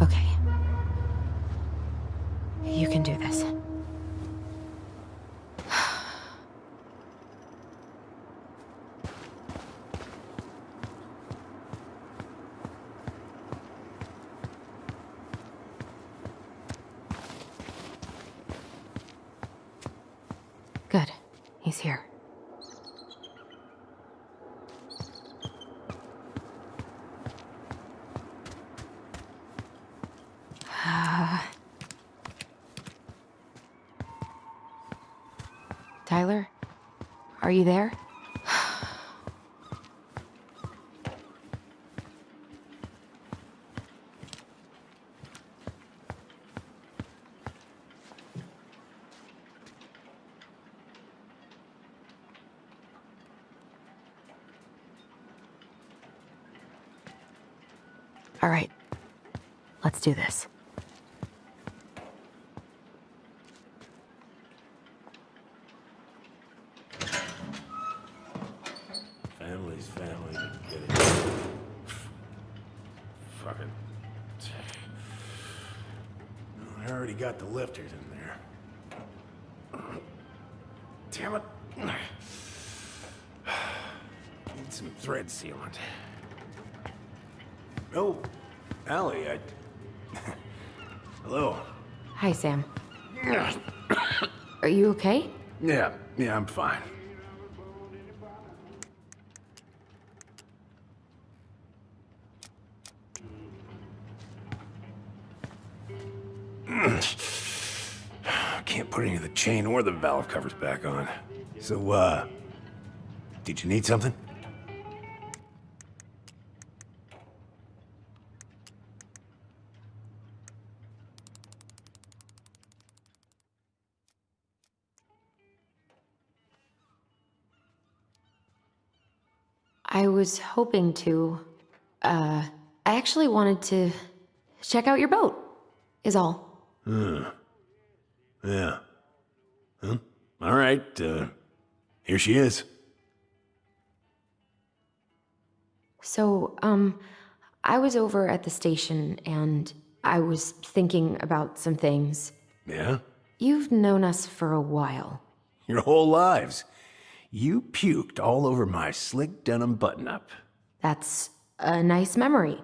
Okay. You can do this. Good. He's here. Tyler? Are you there? All right. Let's do this. Family Billy's family to get it. Fucking... I already got the lifters in there. Damn it. Need some thread sealant. Oh, Allie, Hello. Hi, Sam. Are you okay? Yeah, I'm fine. Can't put any of the chain or the valve covers back on. So, did you need something? I was hoping to. I actually wanted to check out your boat, is all. Yeah. Huh? All right, here she is. So, I was over at the station and I was thinking about some things. Yeah? You've known us for a while. Your whole lives. You puked all over my slick denim button-up. That's a nice memory.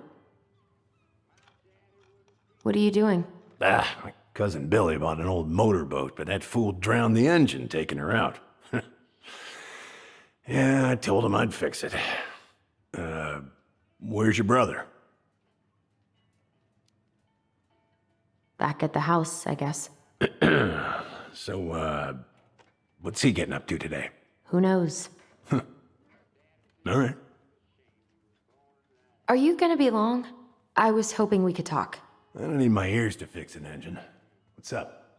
What are you doing? My cousin Billy bought an old motorboat, but that fool drowned the engine taking her out. Yeah, I told him I'd fix it. Where's your brother? Back at the house, I guess. So, what's he getting up to today? Who knows? All right. Are you gonna be long? I was hoping we could talk. I don't need my ears to fix an engine. What's up?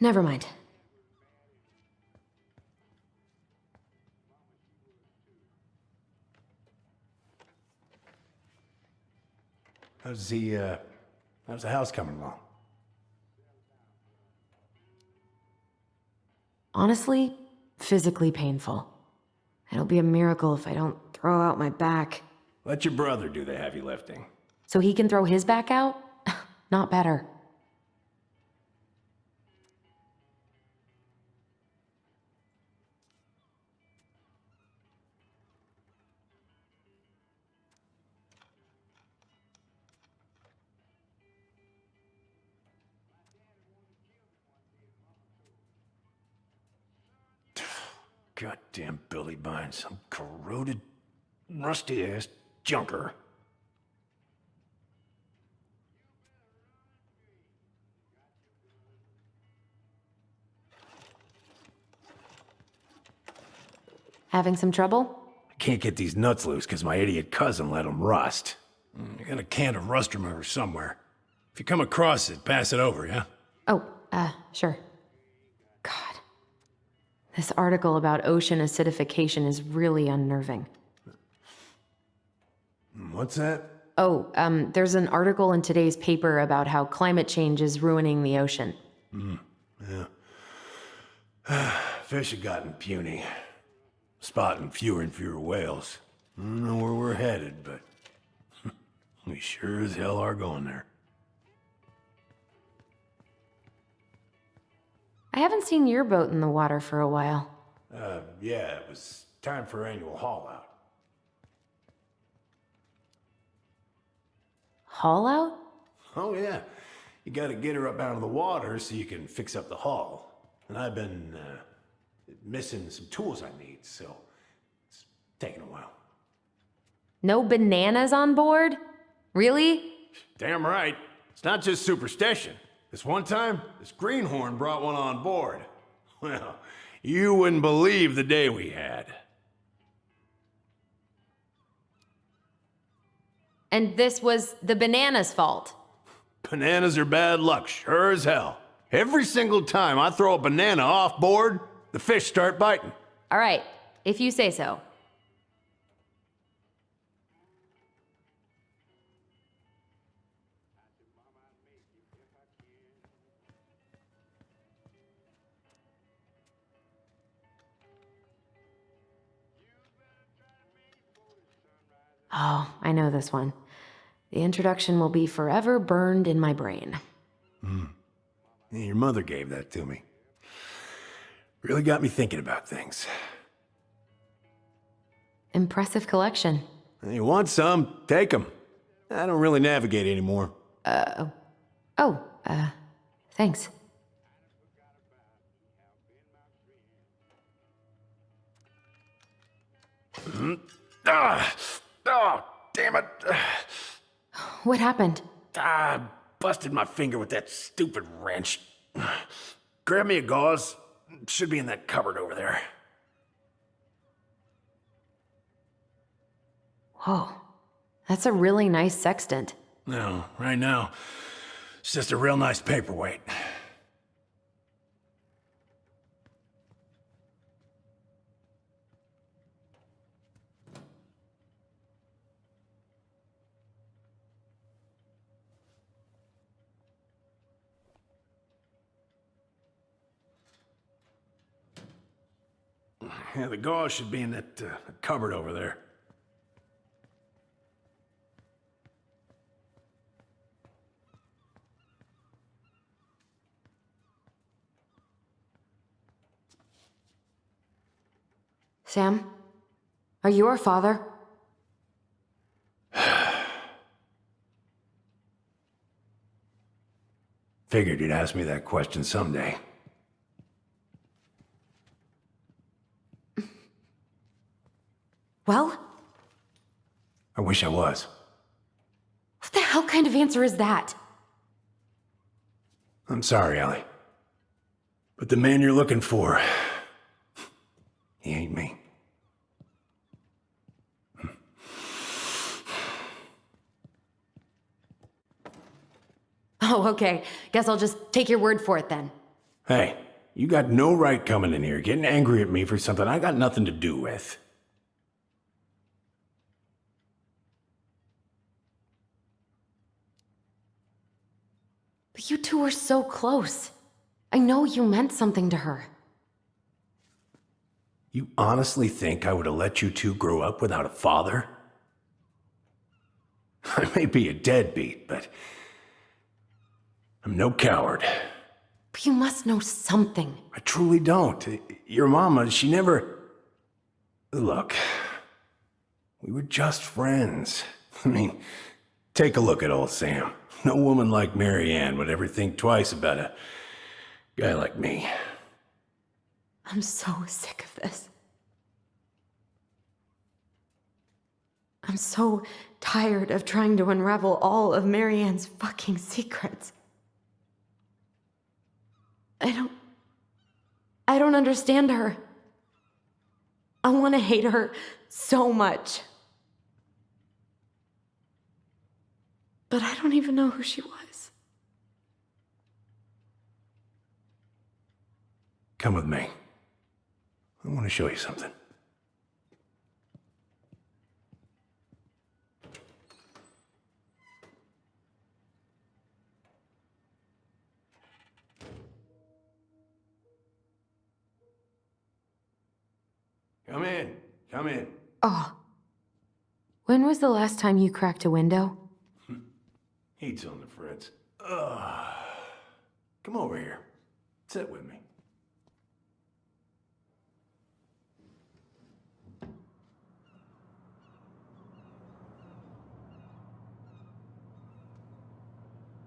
Never mind. How's the house coming along? Honestly, physically painful. It'll be a miracle if I don't throw out my back. Let your brother do the heavy lifting. So he can throw his back out? Not better. Goddamn Billy buying some corroded, rusty-ass junker. Having some trouble? I can't get these nuts loose because my idiot cousin let them rust. I got a can of rust remover somewhere. If you come across it, pass it over, yeah? Oh, sure. God. This article about ocean acidification is really unnerving. What's that? Oh, there's an article in today's paper about how climate change is ruining the ocean. Yeah. Fish have gotten puny. Spotting fewer and fewer whales. I don't know where we're headed, but we sure as hell are going there. I haven't seen your boat in the water for a while. Yeah, it was time for annual haul out. Haul out? Oh, yeah. You gotta get her up out of the water so you can fix up the hull. And I've been, missing some tools I need, so it's taking a while. No bananas on board? Really? Damn right. It's not just superstition. This one time, this greenhorn brought one on board. Well, you wouldn't believe the day we had. And this was the banana's fault. Bananas are bad luck, sure as hell. Every single time I throw a banana off board, the fish start biting. All right, if you say so. Oh, I know this one. The introduction will be forever burned in my brain. Yeah, your mother gave that to me. Really got me thinking about things. Impressive collection. You want some? Take them. I don't really navigate anymore. Thanks. Oh, damn it. What happened? Busted my finger with that stupid wrench. Grab me a gauze. Should be in that cupboard over there. Whoa. That's a really nice sextant. No, right now, it's just a real nice paperweight. Yeah, the gauze should be in that cupboard over there. Sam? Are you our father? Figured you'd ask me that question someday. Well? I wish I was. What the hell kind of answer is that? I'm sorry, Ellie. But the man you're looking for, he ain't me. Oh, okay. Guess I'll just take your word for it then. Hey, you got no right coming in here getting angry at me for something I got nothing to do with. But you two were so close. I know you meant something to her. You honestly think I would have let you two grow up without a father? I may be a deadbeat, but I'm no coward. But you must know something. I truly don't. Your mama, she never... Look, we were just friends. I mean, take a look at old Sam. No woman like Mary Ann would ever think twice about a guy like me. I'm so sick of this. I'm so tired of trying to unravel all of Mary Ann's fucking secrets. I don't understand her. I want to hate her so much. But I don't even know who she was. Come with me. I want to show you something. Come in. Come in. Oh. When was the last time you cracked a window? Heat's on the fritz. Come over here. Sit with me.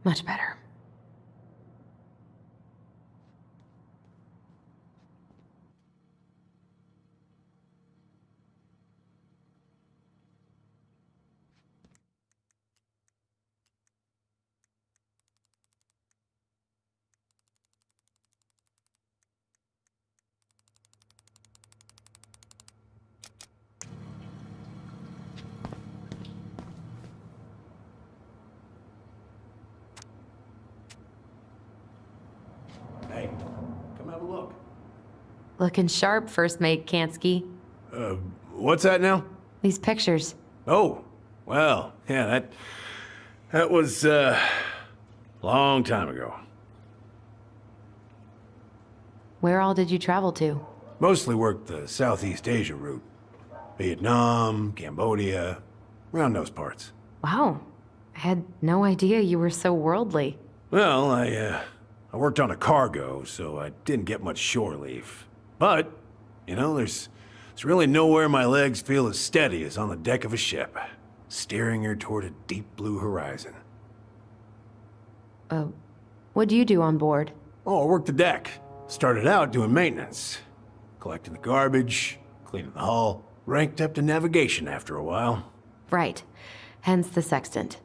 Much better. Hey, come have a look. Looking sharp, First Mate Kansky. What's that now? These pictures. Oh, well, yeah, that was, long time ago. Where all did you travel to? Mostly worked the Southeast Asia route. Vietnam, Cambodia, around those parts. Wow. I had no idea you were so worldly. Well, I worked on a cargo, so I didn't get much shore leave. But, you know, there's really nowhere my legs feel as steady as on the deck of a ship, steering her toward a deep blue horizon. What do you do on board? Oh, I worked the deck. Started out doing maintenance. Collecting the garbage, cleaning the hull. Ranked up to navigation after a while. Right. Hence the sextant.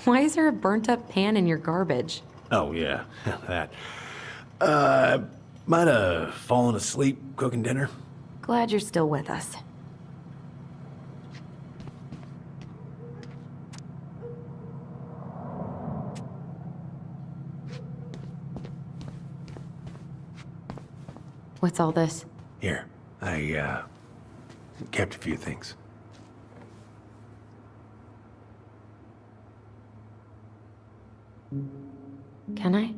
Why is there a burnt-up pan in your garbage? Oh, yeah, that. Might have fallen asleep cooking dinner. Glad you're still with us. What's all this? Here, I kept a few things. Can I?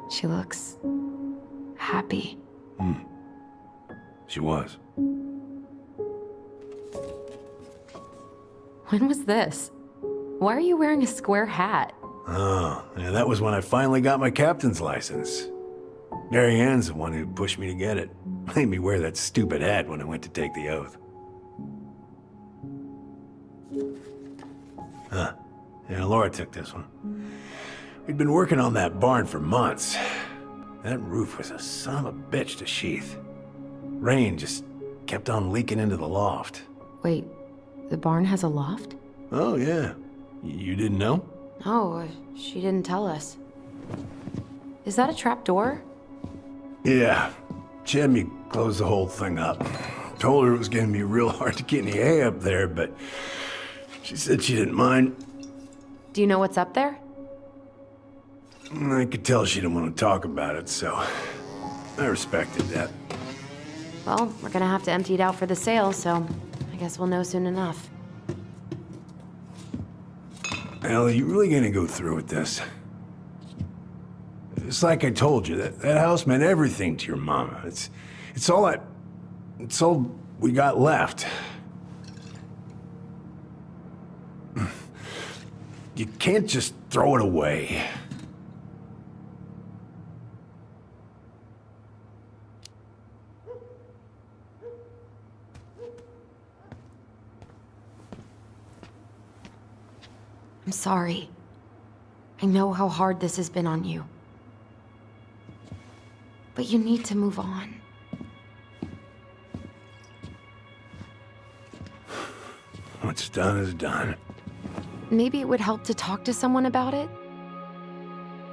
She looks happy. She was. When was this? Why are you wearing a square hat? Oh, yeah, that was when I finally got my captain's license. Mary Ann's the one who pushed me to get it. Made me wear that stupid hat when I went to take the oath. Huh. Yeah, Laura took this one. We'd been working on that barn for months. That roof was a son of a bitch to sheath. Rain just kept on leaking into the loft. Wait, the barn has a loft? Oh, yeah. You didn't know? Oh, she didn't tell us. Is that a trap door? Yeah. She had me close the whole thing up. Told her it was gonna be real hard to get any hay up there, but she said she didn't mind. Do you know what's up there? I could tell she didn't want to talk about it, so I respected that. Well, we're gonna have to empty it out for the sale, so I guess we'll know soon enough. Ellie, you really gonna go through with this? It's like I told you, that house meant everything to your mama. It's all we got left. You can't just throw it away. I'm sorry. I know how hard this has been on you. But you need to move on. What's done is done. Maybe it would help to talk to someone about it?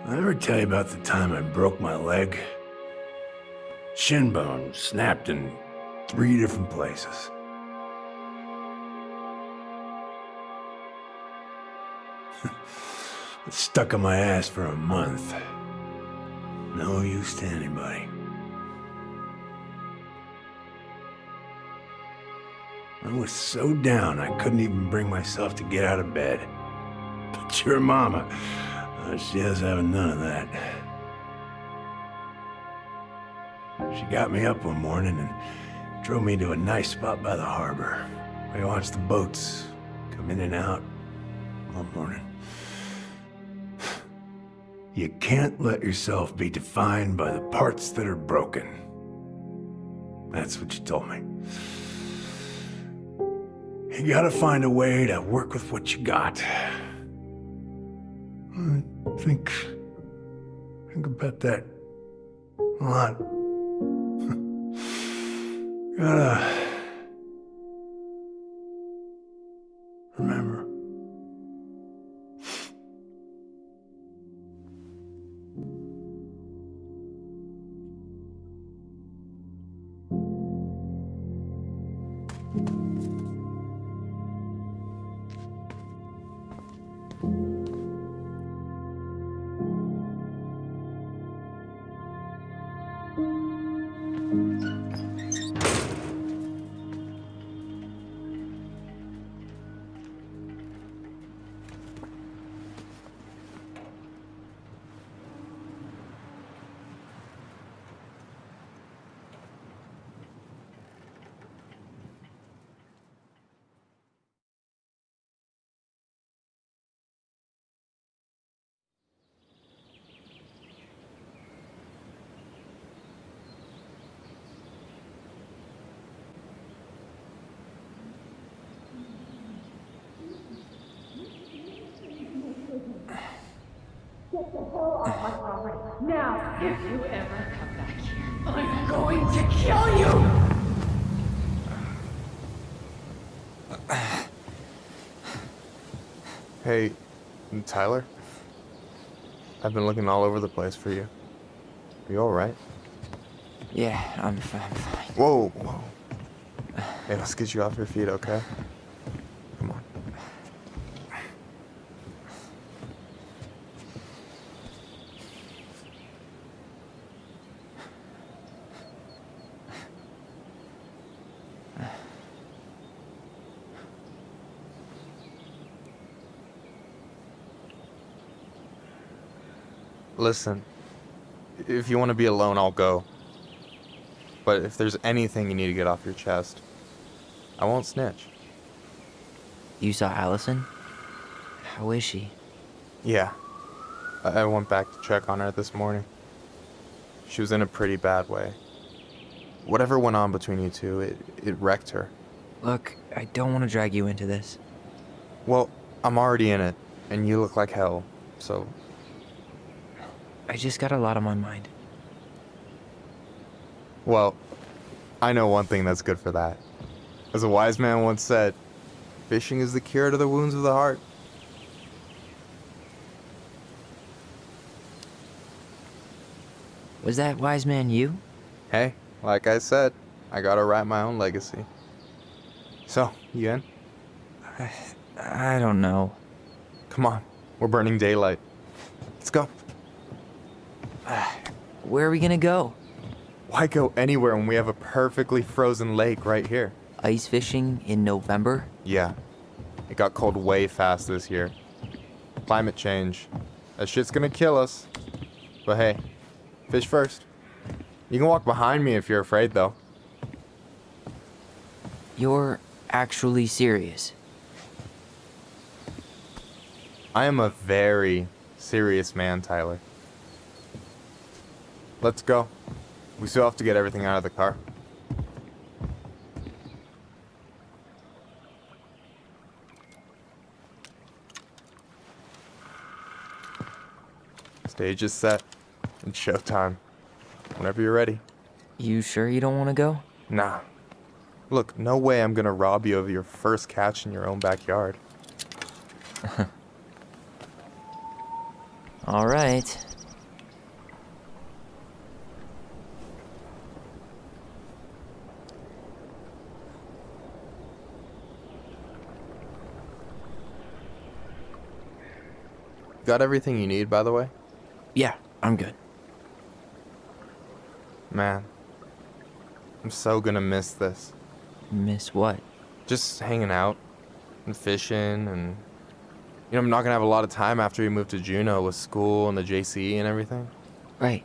I ever tell you about the time I broke my leg? Shin bone snapped in 3 different places. It stuck in my ass for a month. No use to anybody. I was so down I couldn't even bring myself to get out of bed. But your mama, she has having none of that. She got me up one morning and drove me to a nice spot by the harbor. I watched the boats come in and out all morning. You can't let yourself be defined by the parts that are broken. That's what you told me. You gotta find a way to work with what you got. I think about that a lot. Gotta remember. Get the hell off my property. Now, if you ever come back here, I'm going to kill you! Hey, Tyler? I've been looking all over the place for you. Are you alright? Yeah, I'm fine. Whoa, whoa. Hey, let's get you off your feet, okay? Come on. Listen, if you want to be alone, I'll go. But if there's anything you need to get off your chest, I won't snitch. You saw Allison? How is she? Yeah. I went back to check on her this morning. She was in a pretty bad way. Whatever went on between you two, it wrecked her. Look, I don't want to drag you into this. Well, I'm already in it, and you look like hell, so... I just got a lot on my mind. Well, I know one thing that's good for that. As a wise man once said, fishing is the cure to the wounds of the heart. Was that wise man you? Hey, like I said, I gotta write my own legacy. So, you in? I don't know. Come on, we're burning daylight. Let's go. Where are we gonna go? Why go anywhere when we have a perfectly frozen lake right here? Ice fishing in November? Yeah. It got cold way fast this year. Climate change. That shit's gonna kill us. But hey, fish first. You can walk behind me if you're afraid, though. You're actually serious? I am a very serious man, Tyler. Let's go. We still have to get everything out of the car. Stage is set. It's showtime. Whenever you're ready. You sure you don't want to go? Nah. Look, no way I'm gonna rob you of your first catch in your own backyard. All right. Got everything you need, by the way? Yeah, I'm good. Man, I'm so gonna miss this. Miss what? Just hanging out and fishing and... You know, I'm not gonna have a lot of time after we move to Juneau with school and the JC and everything. Right.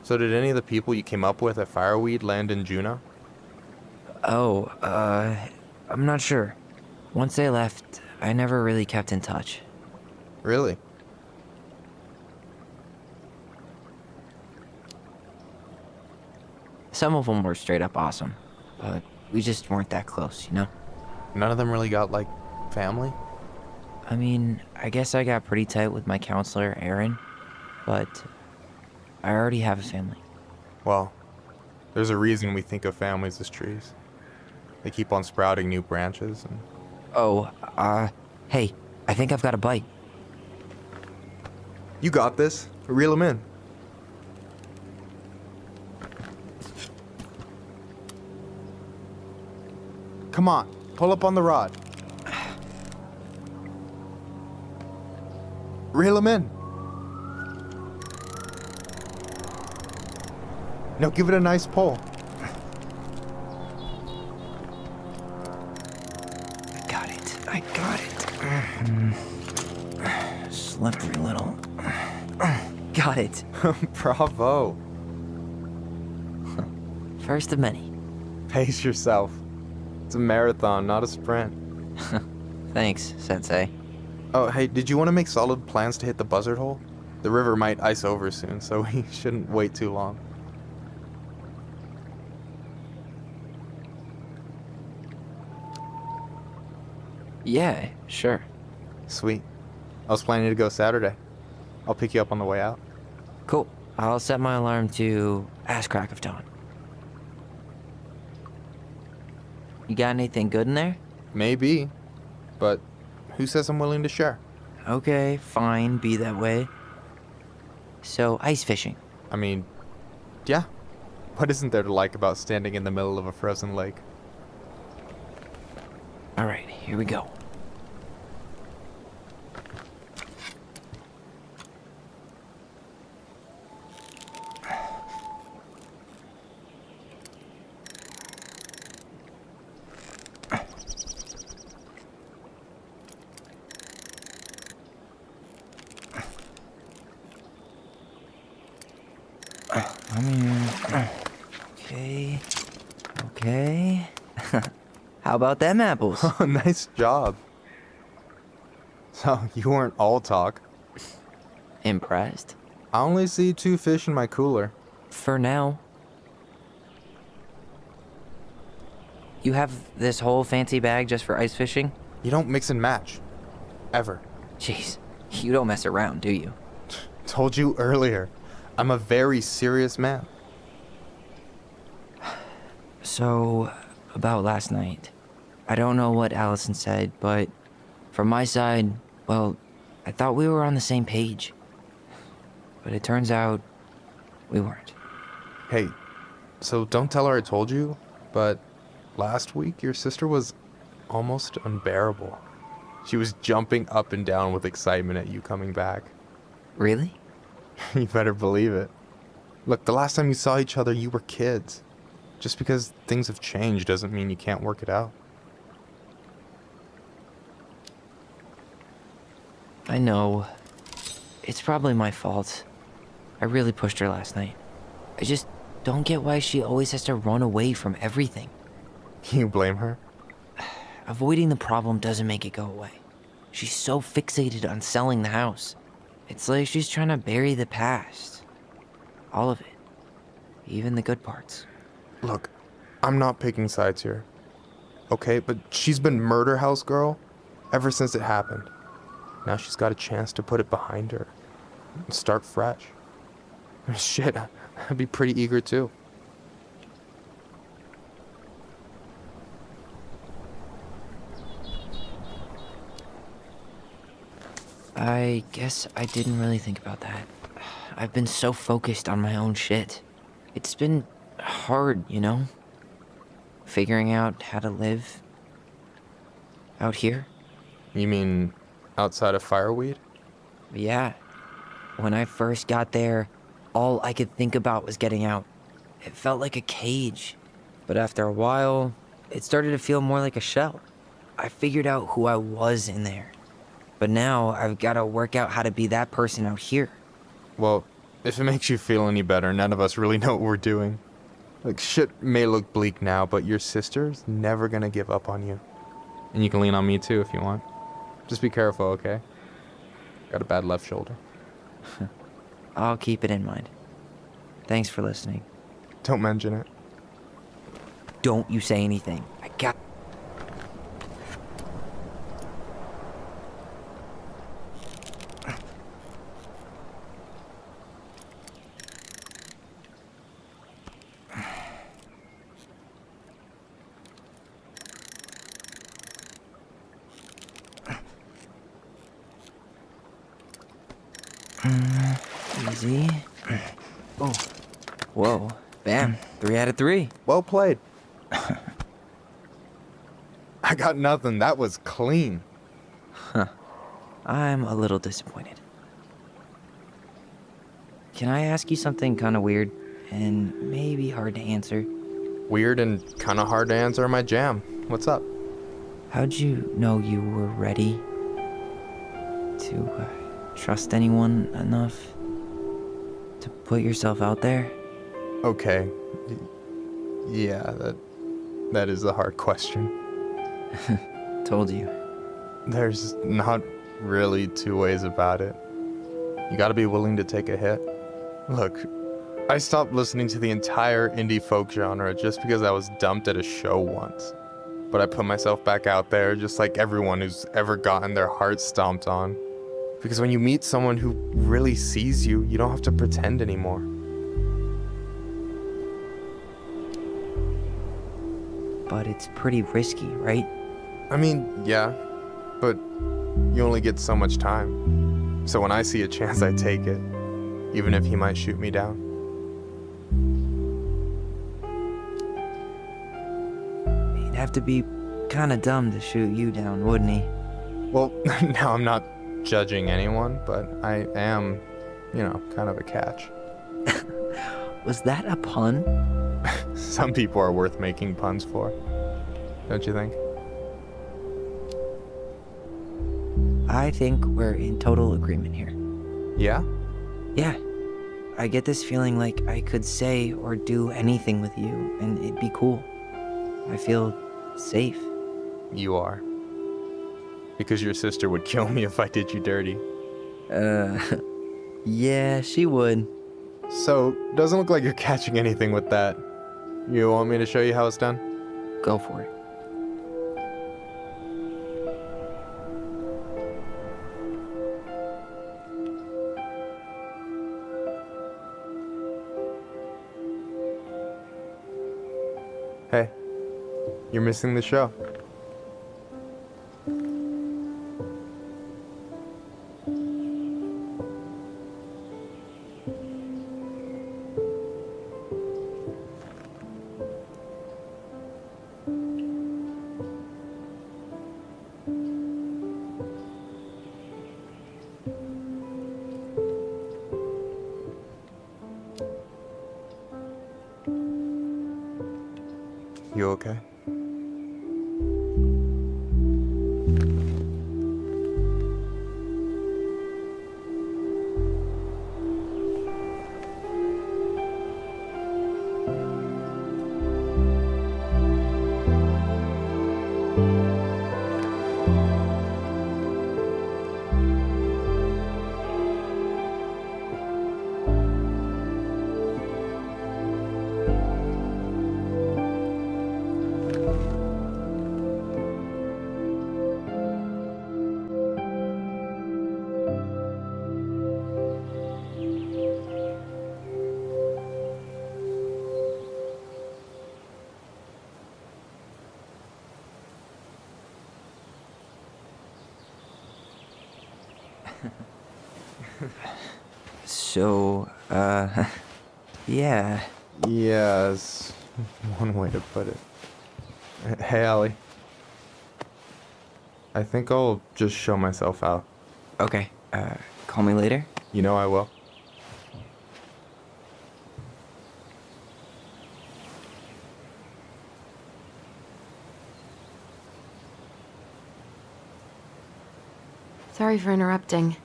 So did any of the people you came up with at Fireweed land in Juneau? Oh, I'm not sure. Once they left, I never really kept in touch. Really? Some of them were straight up awesome, but we just weren't that close, you know? None of them really got, like, family? I mean, I guess I got pretty tight with my counselor, Aaron, but I already have a family. Well, there's a reason we think of families as trees. They keep on sprouting new branches and... Oh, hey, I think I've got a bite. You got this. Reel them in. Come on, pull up on the rod. Reel them in. No, give it a nice pull. I got it. Slippery little. Got it. Bravo. First of many. Pace yourself. It's a marathon, not a sprint. Thanks, Sensei. Oh, hey, did you want to make solid plans to hit the buzzard hole? The river might ice over soon, so we shouldn't wait too long. Yeah, sure. Sweet. I was planning to go Saturday. I'll pick you up on the way out. Cool. I'll set my alarm to ass crack of dawn. You got anything good in there? Maybe, but who says I'm willing to share? Okay, fine, be that way. So, ice fishing. I mean, yeah. What isn't there to like about standing in the middle of a frozen lake? Alright, here we go. Okay. Okay. How about them apples? Oh, nice job. So, you weren't all talk. Impressed? I only see 2 fish in my cooler. For now. You have this whole fancy bag just for ice fishing? You don't mix and match. Ever. Jeez, you don't mess around, do you? Told you earlier. I'm a very serious man. So, about last night. I don't know what Allison said, but from my side, well, I thought we were on the same page. But it turns out we weren't. Hey, so don't tell her I told you, but last week your sister was almost unbearable. She was jumping up and down with excitement at you coming back. Really? You better believe it. Look, the last time you saw each other, you were kids. Just because things have changed doesn't mean you can't work it out. I know. It's probably my fault. I really pushed her last night. I just don't get why she always has to run away from everything. You blame her? Avoiding the problem doesn't make it go away. She's so fixated on selling the house. It's like she's trying to bury the past. All of it. Even the good parts. Look, I'm not picking sides here. Okay, but she's been murder house girl ever since it happened. Now she's got a chance to put it behind her and start fresh. Shit, I'd be pretty eager too. I guess I didn't really think about that. I've been so focused on my own shit. It's been hard, you know? Figuring out how to live out here. You mean outside of Fireweed? Yeah. When I first got there, all I could think about was getting out. It felt like a cage. But after a while, it started to feel more like a shell. I figured out who I was in there. But now I've got to work out how to be that person out here. Well, if it makes you feel any better, none of us really know what we're doing. Like, shit may look bleak now, but your sister's never gonna give up on you. And you can lean on me too if you want. Just be careful, okay? Got a bad left shoulder. I'll keep it in mind. Thanks for listening. Don't mention it. Don't you say anything. I got... Easy. Oh. Whoa. Bam. 3 out of 3. Well played. I got nothing. That was clean. Huh. I'm a little disappointed. Can I ask you something kind of weird and maybe hard to answer? Weird and kind of hard to answer are my jam. What's up? How'd you know you were ready to trust anyone enough to put yourself out there? Okay. Yeah, that is a hard question. Told you. There's not really 2 ways about it. You gotta be willing to take a hit. Look, I stopped listening to the entire indie folk genre just because I was dumped at a show once. But I put myself back out there, just like everyone who's ever gotten their heart stomped on. Because when you meet someone who really sees you, you don't have to pretend anymore. But it's pretty risky, right? I mean, yeah, but you only get so much time. So when I see a chance, I take it, even if he might shoot me down. He'd have to be kinda dumb to shoot you down, wouldn't he? Well, now I'm not judging anyone, but I am, kind of a catch. Was that a pun? Some people are worth making puns for, don't you think? I think we're in total agreement here. Yeah? Yeah. I get this feeling like I could say or do anything with you, and it'd be cool. I feel safe. You are. Because your sister would kill me if I did you dirty. Yeah, she would. So, doesn't look like you're catching anything with that. You want me to show you how it's done? Go for it. Hey, you're missing the show. You okay? So, yeah. Yeah, is one way to put it. Hey, Allie. I think I'll just show myself out. Okay, call me later? You know I will. Sorry for interrupting.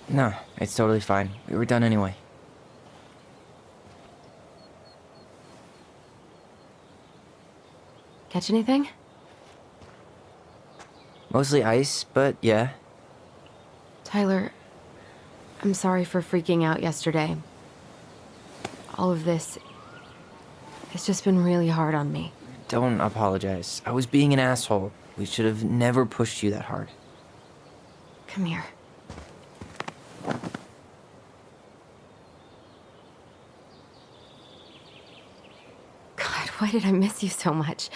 No, it's totally fine. We were done anyway. Catch anything? Mostly ice, but yeah. Tyler, I'm sorry for freaking out yesterday. All of this, it's just been really hard on me. Don't apologize. I was being an asshole. We should have never pushed you that hard. Come here. God, why did I miss you so much?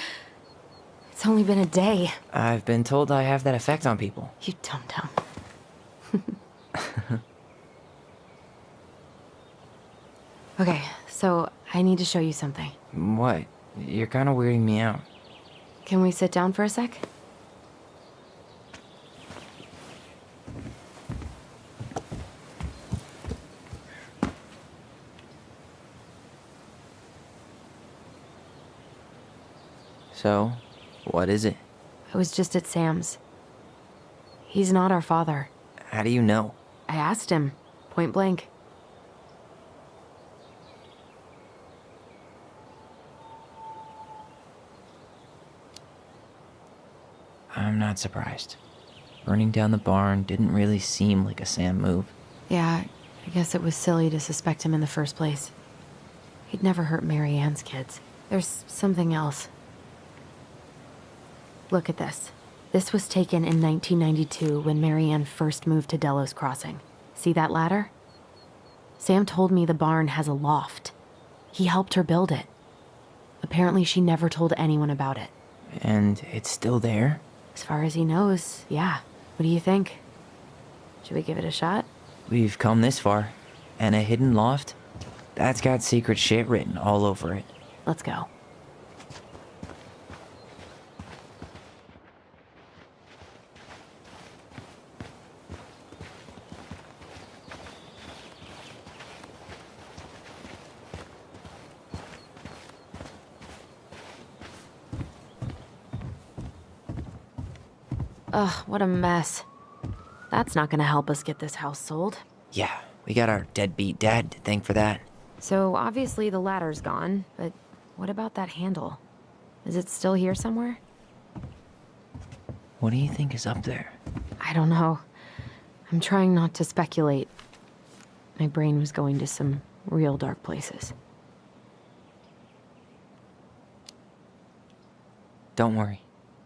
It's only been a day. I've been told I have that effect on people. You dum-dum. Okay, so I need to show you something. What? You're kind of weirding me out. Can we sit down for a sec? So, what is it? I was just at Sam's. He's not our father. How do you know? I asked him, point blank. I'm not surprised. Burning down the barn didn't really seem like a Sam move. Yeah, I guess it was silly to suspect him in the first place. He'd never hurt Mary Ann's kids. There's something else. Look at this. This was taken in 1992 when Marianne first moved to Delos Crossing. See that ladder? Sam told me the barn has a loft. He helped her build it. Apparently she never told anyone about it. And it's still there? As far as he knows, yeah. What do you think? Should we give it a shot? We've come this far. And a hidden loft? That's got secret shit written all over it. Let's go. Ugh, what a mess. That's not gonna help us get this house sold. Yeah, we got our deadbeat dad to thank for that. So obviously the ladder's gone, but what about that handle? Is it still here somewhere? What do you think is up there? I don't know. I'm trying not to speculate. My brain was going to some real dark places. Don't worry.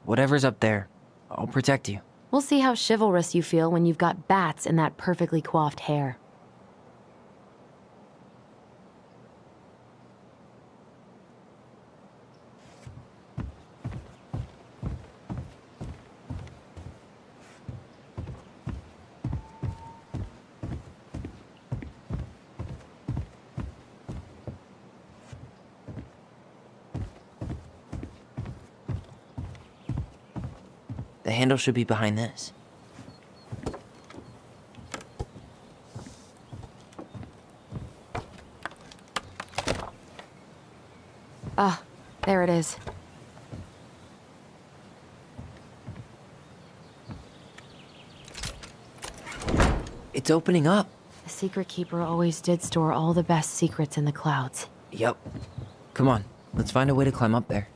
Whatever's up there, I'll protect you. We'll see how chivalrous you feel when you've got bats in that perfectly coiffed hair. The handle should be behind this. Ah, there it is. It's opening up. The secret keeper always did store all the best secrets in the clouds. Yep. Come on, let's find a way to climb up there.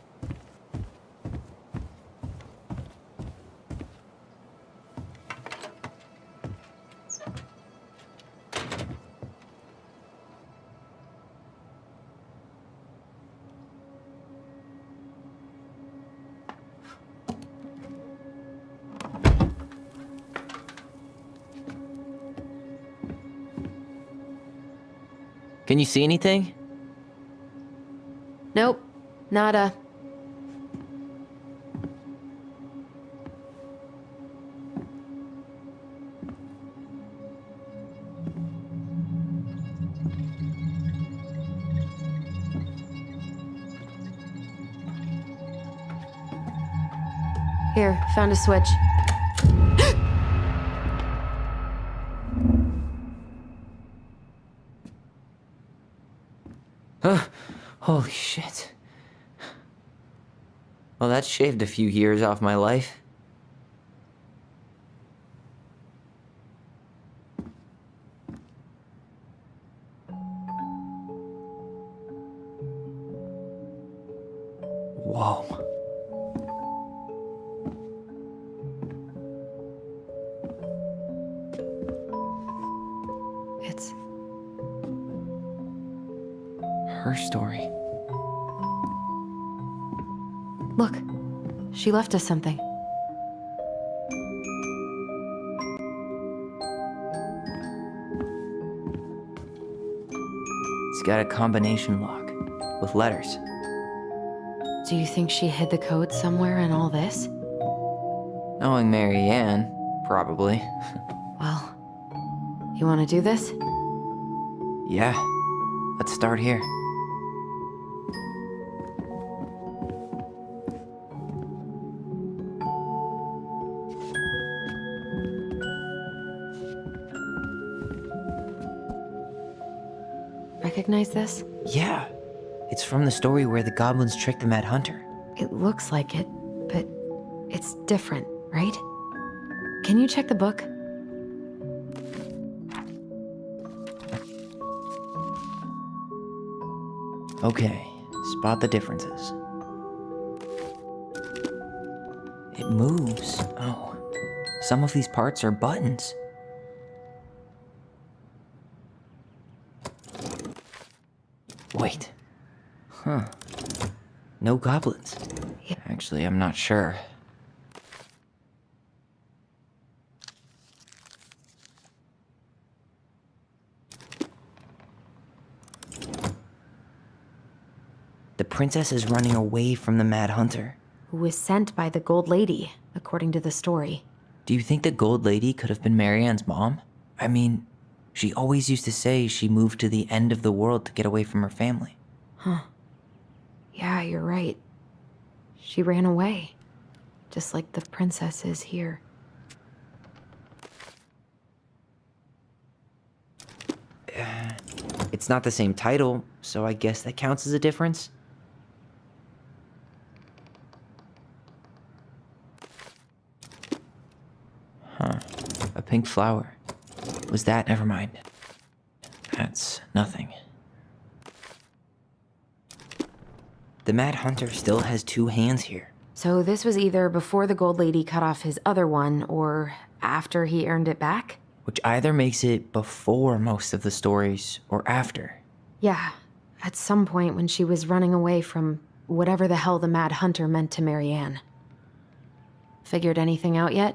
Can you see anything? Nope, nada. Here, found a switch. Holy shit. Well, that shaved a few years off my life. Whoa. It's her story. Look, she left us something. It's got a combination lock with letters. Do you think she hid the code somewhere in all this? Knowing Marianne, probably. Well, you want to do this? Yeah, let's start here. Recognize this? Yeah, it's from the story where the goblins tricked the Mad Hunter. It looks like it, but it's different, right? Can you check the book? Okay, spot the differences. It moves. Oh, some of these parts are buttons. Wait. Huh. No goblins. Actually, I'm not sure. The princess is running away from the Mad Hunter. Who was sent by the Gold Lady, according to the story. Do you think the Gold Lady could have been Marianne's mom? I mean, she always used to say she moved to the end of the world to get away from her family. Huh. Yeah, you're right. She ran away. Just like the princess is here. It's not the same title, so I guess that counts as a difference. Huh. A pink flower. Was that? Never mind. That's nothing. The Mad Hunter still has 2 hands here. So this was either before the Gold Lady cut off his other one, or after he earned it back? Which either makes it before most of the stories, or after. Yeah, at some point when she was running away from whatever the hell the Mad Hunter meant to Marianne. Figured anything out yet?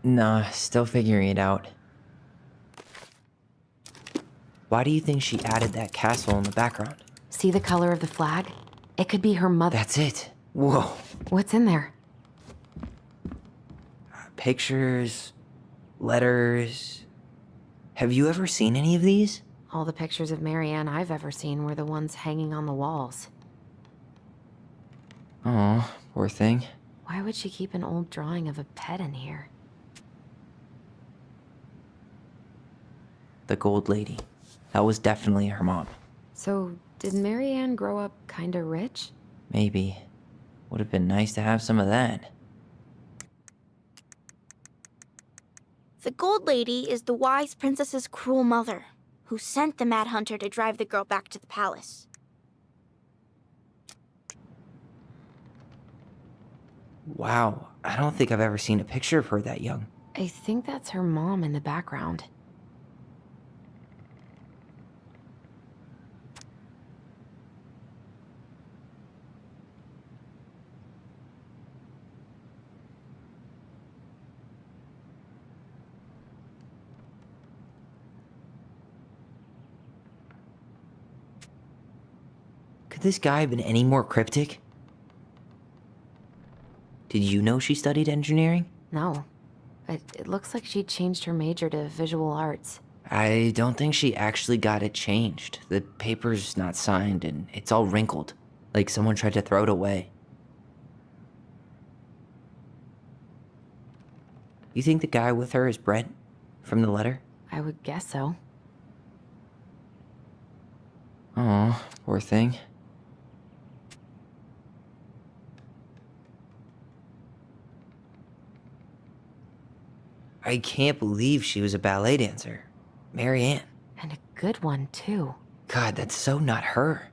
Nah, still figuring it out. Why do you think she added that castle in the background? See the color of the flag? It could be her mother. That's it. Whoa. What's in there? Pictures, letters. Have you ever seen any of these? All the pictures of Marianne I've ever seen were the ones hanging on the walls. Oh, poor thing. Why would she keep an old drawing of a pet in here? The Gold Lady. That was definitely her mom. So, did Marianne grow up kinda rich? Maybe. Would have been nice to have some of that. The Gold Lady is the wise princess's cruel mother, who sent the Mad Hunter to drive the girl back to the palace. Wow, I don't think I've ever seen a picture of her that young. I think that's her mom in the background. Could this guy have been any more cryptic? Did you know she studied engineering? No. It looks like she changed her major to visual arts. I don't think she actually got it changed. The paper's not signed and it's all wrinkled, like someone tried to throw it away. You think the guy with her is Brett from the letter? I would guess so. Oh, poor thing. I can't believe she was a ballet dancer. Marianne. And a good one, too. God, that's so not her.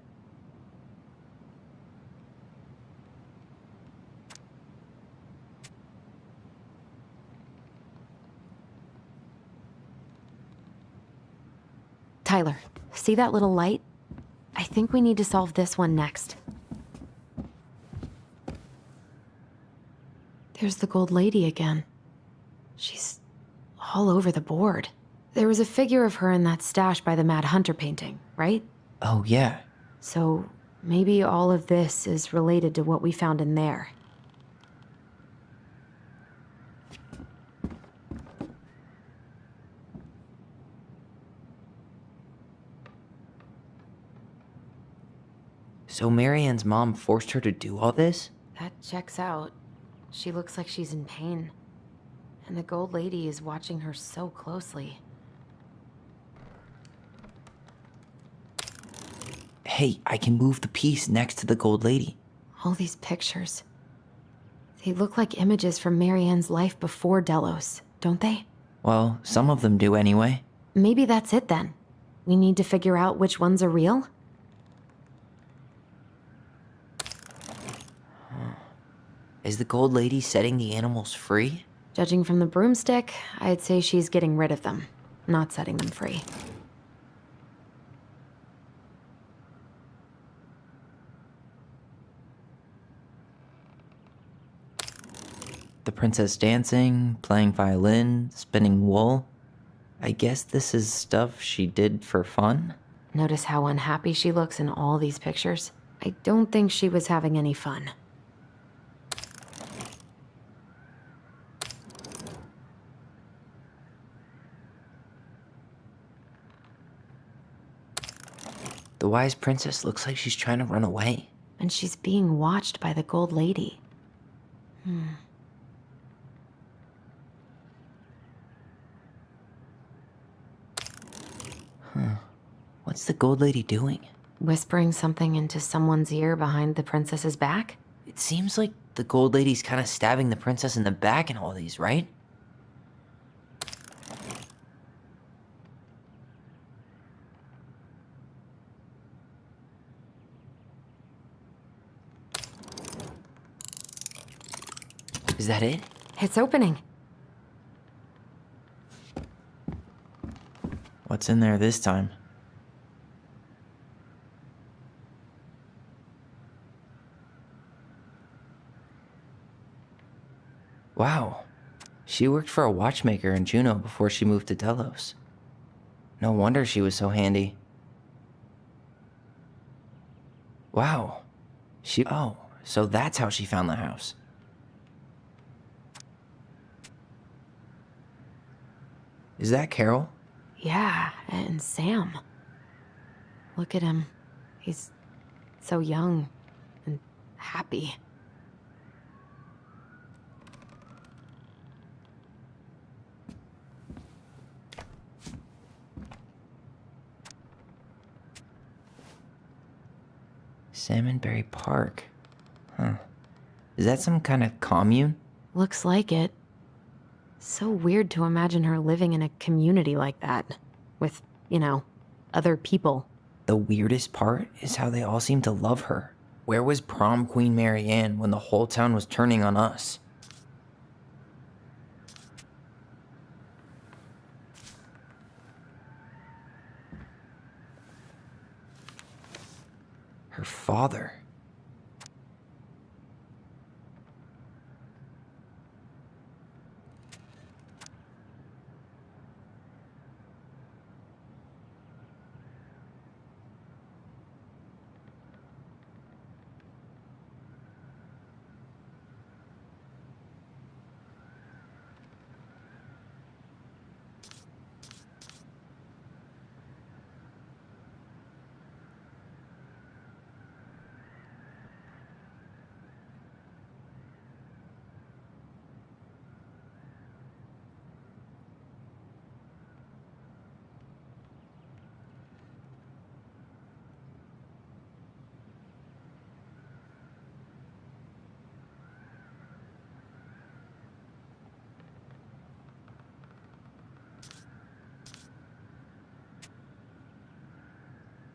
Tyler, see that little light? I think we need to solve this one next. There's the Gold Lady again. She's all over the board. There was a figure of her in that stash by the Mad Hunter painting, right? Oh, yeah. So maybe all of this is related to what we found in there. So Marianne's mom forced her to do all this? That checks out. She looks like she's in pain. And the Gold Lady is watching her so closely. Hey, I can move the piece next to the Gold Lady. All these pictures. They look like images from Marianne's life before Delos, don't they? Well, some of them do anyway. Maybe that's it then. We need to figure out which ones are real? Is the Gold Lady setting the animals free? Judging from the broomstick, I'd say she's getting rid of them, not setting them free. The princess dancing, playing violin, spinning wool. I guess this is stuff she did for fun? Notice how unhappy she looks in all these pictures? I don't think she was having any fun. The wise princess looks like she's trying to run away. And she's being watched by the gold lady. What's the gold lady doing? Whispering something into someone's ear behind the princess's back? It seems like the gold lady's kind of stabbing the princess in the back in all these, right? Is that it? It's opening. What's in there this time? Wow. She worked for a watchmaker in Juneau before she moved to Delos. No wonder she was so handy. Wow. Oh, so that's how she found the house. Is that Carol? Yeah, and Sam. Look at him. He's so young and happy. Salmonberry Park. Huh. Is that some kind of commune? Looks like it. So weird to imagine her living in a community like that. With, other people. The weirdest part is how they all seem to love her. Where was prom queen Mary Ann when the whole town was turning on us? Her father.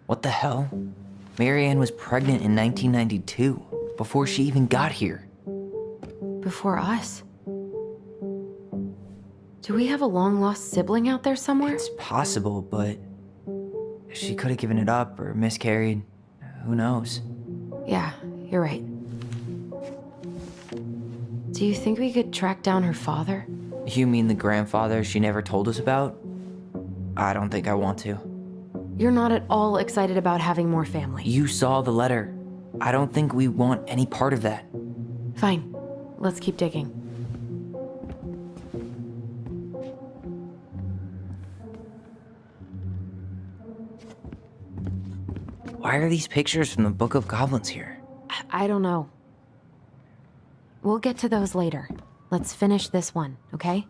What the hell? Mary Ann was pregnant in 1992, before she even got here. Before us? Do we have a long-lost sibling out there somewhere? It's possible, but she could have given it up or miscarried. Who knows? Yeah, you're right. Do you think we could track down her father? You mean the grandfather she never told us about? I don't think I want to. You're not at all excited about having more family. You saw the letter. I don't think we want any part of that. Fine. Let's keep digging. Why are these pictures from the Book of Goblins here? I don't know. We'll get to those later. Let's finish this one, okay?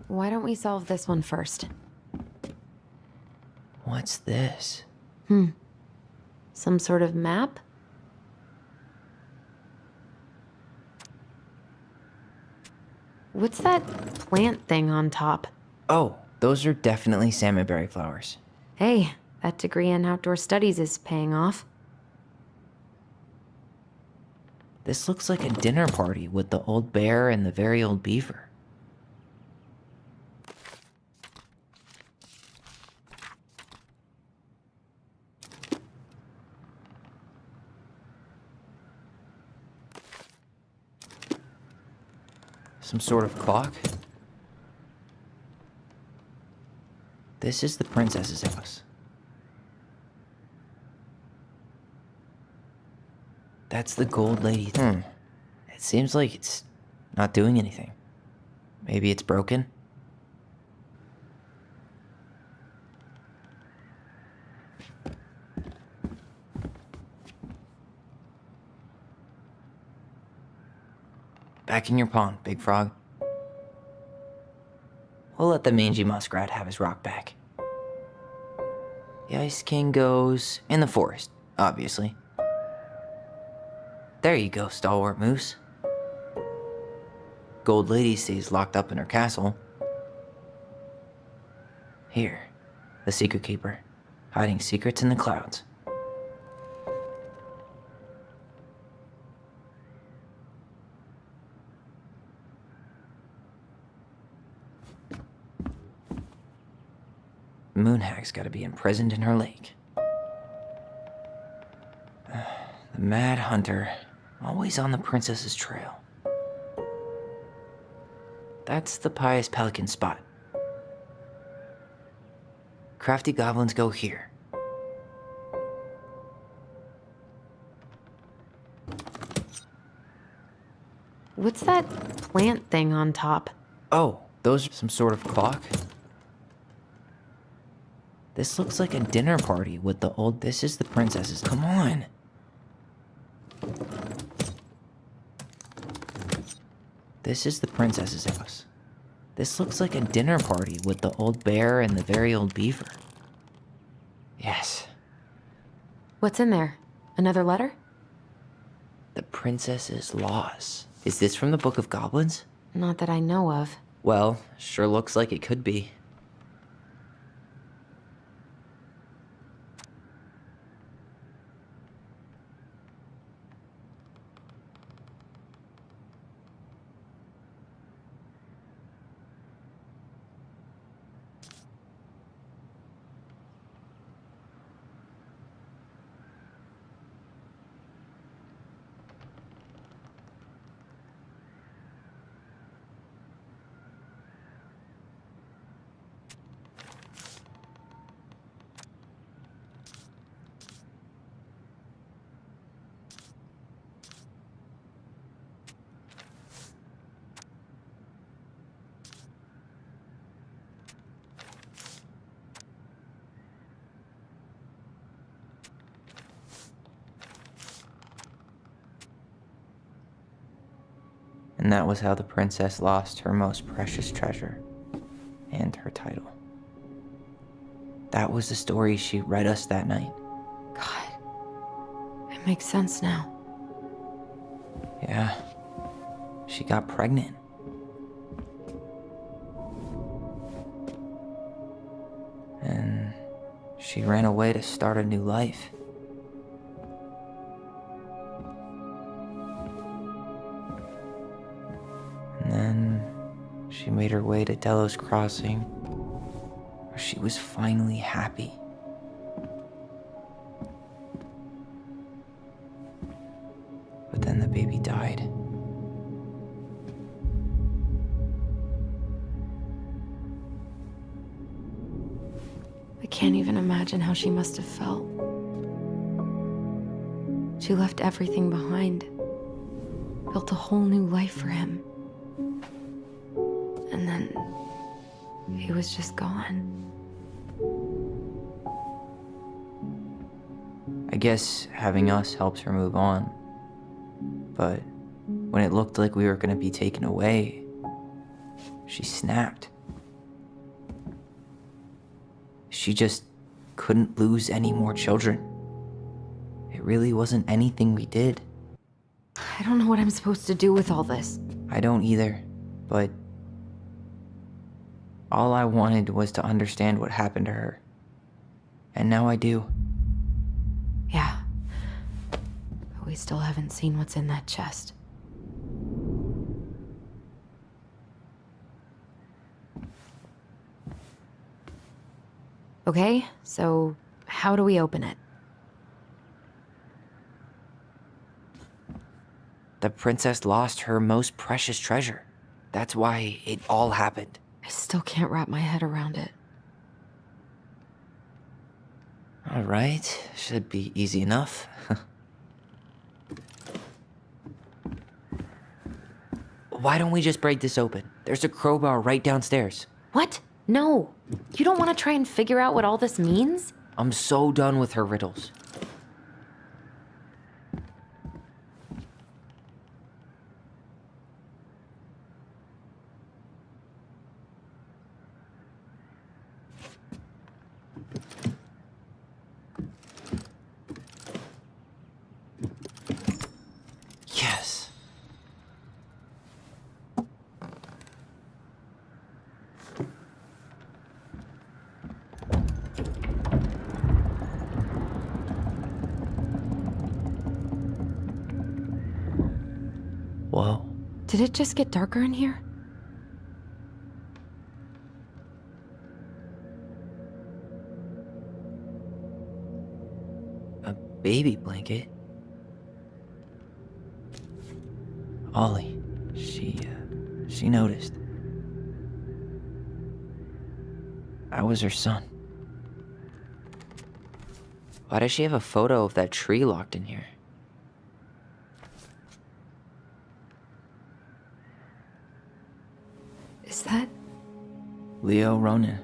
Why don't we solve this one first? What's this? Some sort of map? What's that plant thing on top? Oh, those are definitely salmonberry flowers. Hey, that degree in outdoor studies is paying off. This looks like a dinner party with the old bear and the very old beaver. Some sort of clock? This is the princess's house. That's the gold lady. It seems like it's not doing anything. Maybe it's broken? Back in your pond, Big Frog. We'll let the mangy muskrat have his rock back. The Ice King goes in the forest, obviously. There you go, stalwart moose. Gold Lady stays locked up in her castle. Here, the Secret Keeper, hiding secrets in the clouds. Moonhag's gotta be imprisoned in her lake. The Mad Hunter, always on the princess's trail. That's the Pious Pelican spot. Crafty goblins go here. What's that plant thing on top? Oh, those are some sort of clock? This looks like a dinner party with the old... This is the princess's... Come on! This is the princess's house. This looks like a dinner party with the old bear and the very old beaver. Yes. What's in there? Another letter? The princess's laws. Is this from the Book of Goblins? Not that I know of. Well, sure looks like it could be. And that was how the princess lost her most precious treasure and her title. That was the story she read us that night. God, it makes sense now. Yeah, she got pregnant. And she ran away to start a new life. And then she made her way to Delos Crossing, where she was finally happy. But then the baby died. I can't even imagine how she must have felt. She left everything behind, built a whole new life for him. And then he was just gone. I guess having us helped her move on. But when it looked like we were gonna be taken away, she snapped. She just couldn't lose any more children. It really wasn't anything we did. I don't know what I'm supposed to do with all this. I don't either, but all I wanted was to understand what happened to her. And now I do. Yeah. But we still haven't seen what's in that chest. Okay, so how do we open it? The princess lost her most precious treasure. That's why it all happened. I still can't wrap my head around it. All right, should be easy enough. Why don't we just break this open? There's a crowbar right downstairs. What? No. You don't want to try and figure out what all this means? I'm so done with her riddles. Yes. Whoa. Did it just get darker in here? A baby blanket? Ollie. She noticed. I was her son. Why does she have a photo of that tree locked in here? Is that... Leo Ronan.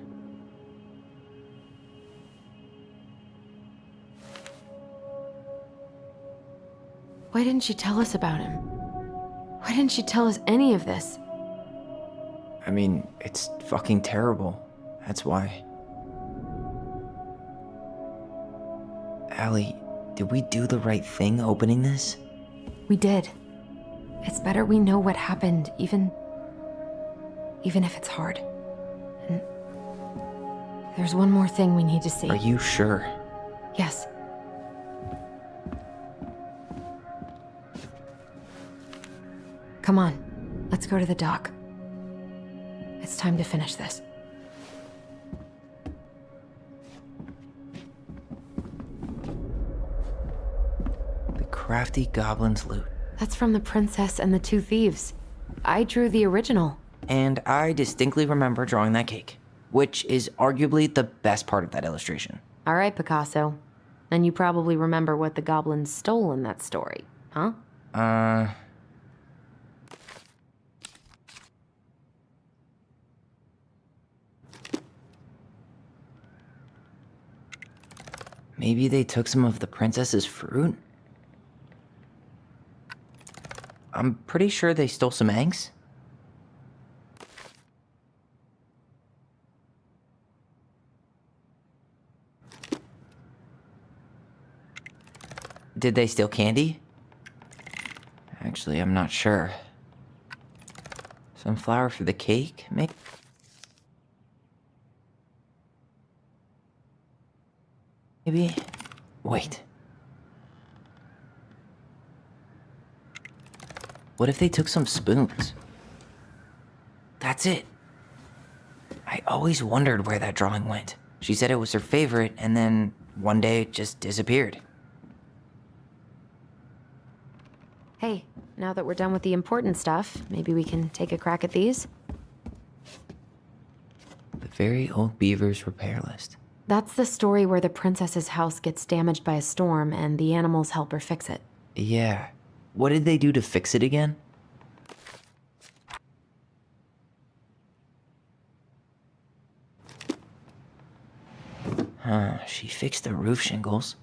Why didn't she tell us about him? Why didn't she tell us any of this? I mean, it's fucking terrible. That's why. Allie, did we do the right thing opening this? We did. It's better we know what happened, even if it's hard. And there's one more thing we need to see. Are you sure? Yes. Come on, let's go to the dock. It's time to finish this. The crafty goblin's loot. That's from the princess and the two thieves. I drew the original. And I distinctly remember drawing that cake, which is arguably the best part of that illustration. All right, Picasso. Then you probably remember what the goblins stole in that story, huh? Maybe they took some of the princess's fruit? I'm pretty sure they stole some eggs. Did they steal candy? Actually, I'm not sure. Some flour for the cake, maybe? Maybe? Wait. What if they took some spoons? That's it. I always wondered where that drawing went. She said it was her favorite, and then one day it just disappeared. Hey, now that we're done with the important stuff, maybe we can take a crack at these? The Very Old Beaver's repair list. That's the story where the princess's house gets damaged by a storm and the animals help her fix it. Yeah. What did they do to fix it again? She fixed the roof shingles.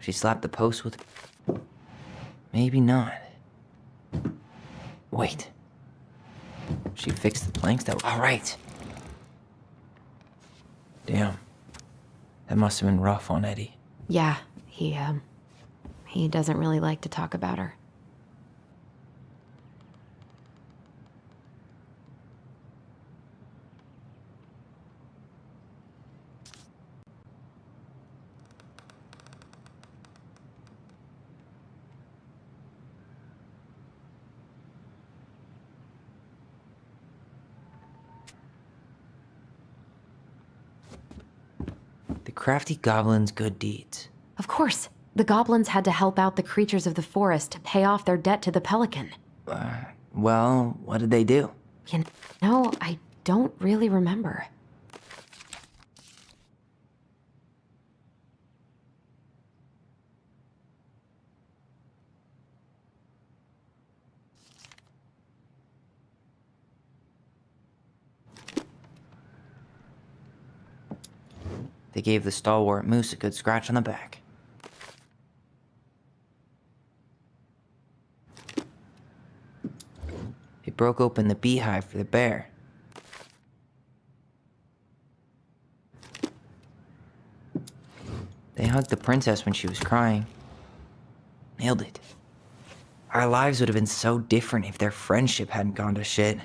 She slapped the post with... Maybe not. Wait. She fixed the planks that... All right. Damn. That must have been rough on Eddie. Yeah, he doesn't really like to talk about her. The crafty goblin's good deeds. Of course. The goblins had to help out the creatures of the forest to pay off their debt to the pelican. Well, what did they do? You know, I don't really remember. They gave the stalwart moose a good scratch on the back. They broke open the beehive for the bear. They hugged the princess when she was crying. Nailed it. Our lives would have been so different if their friendship hadn't gone to shit.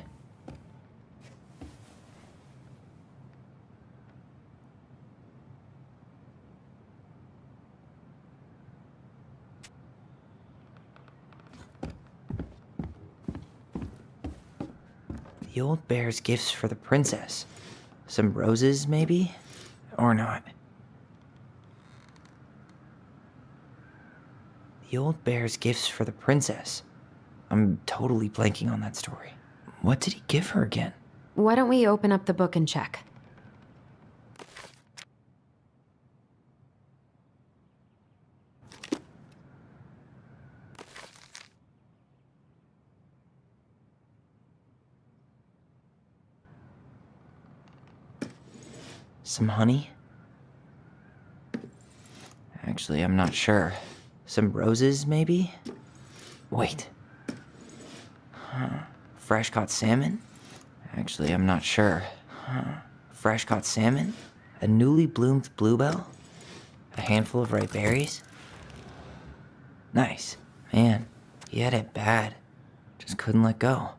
The old bear's gifts for the princess. Some roses, maybe? Or not. The old bear's gifts for the princess. I'm totally blanking on that story. What did he give her again? Why don't we open up the book and check? Some honey? Actually, I'm not sure. Some roses, maybe? Wait. Fresh caught salmon? Actually, I'm not sure. Fresh caught salmon? A newly bloomed bluebell? A handful of ripe berries? Nice. Man, he had it bad. Just couldn't let go.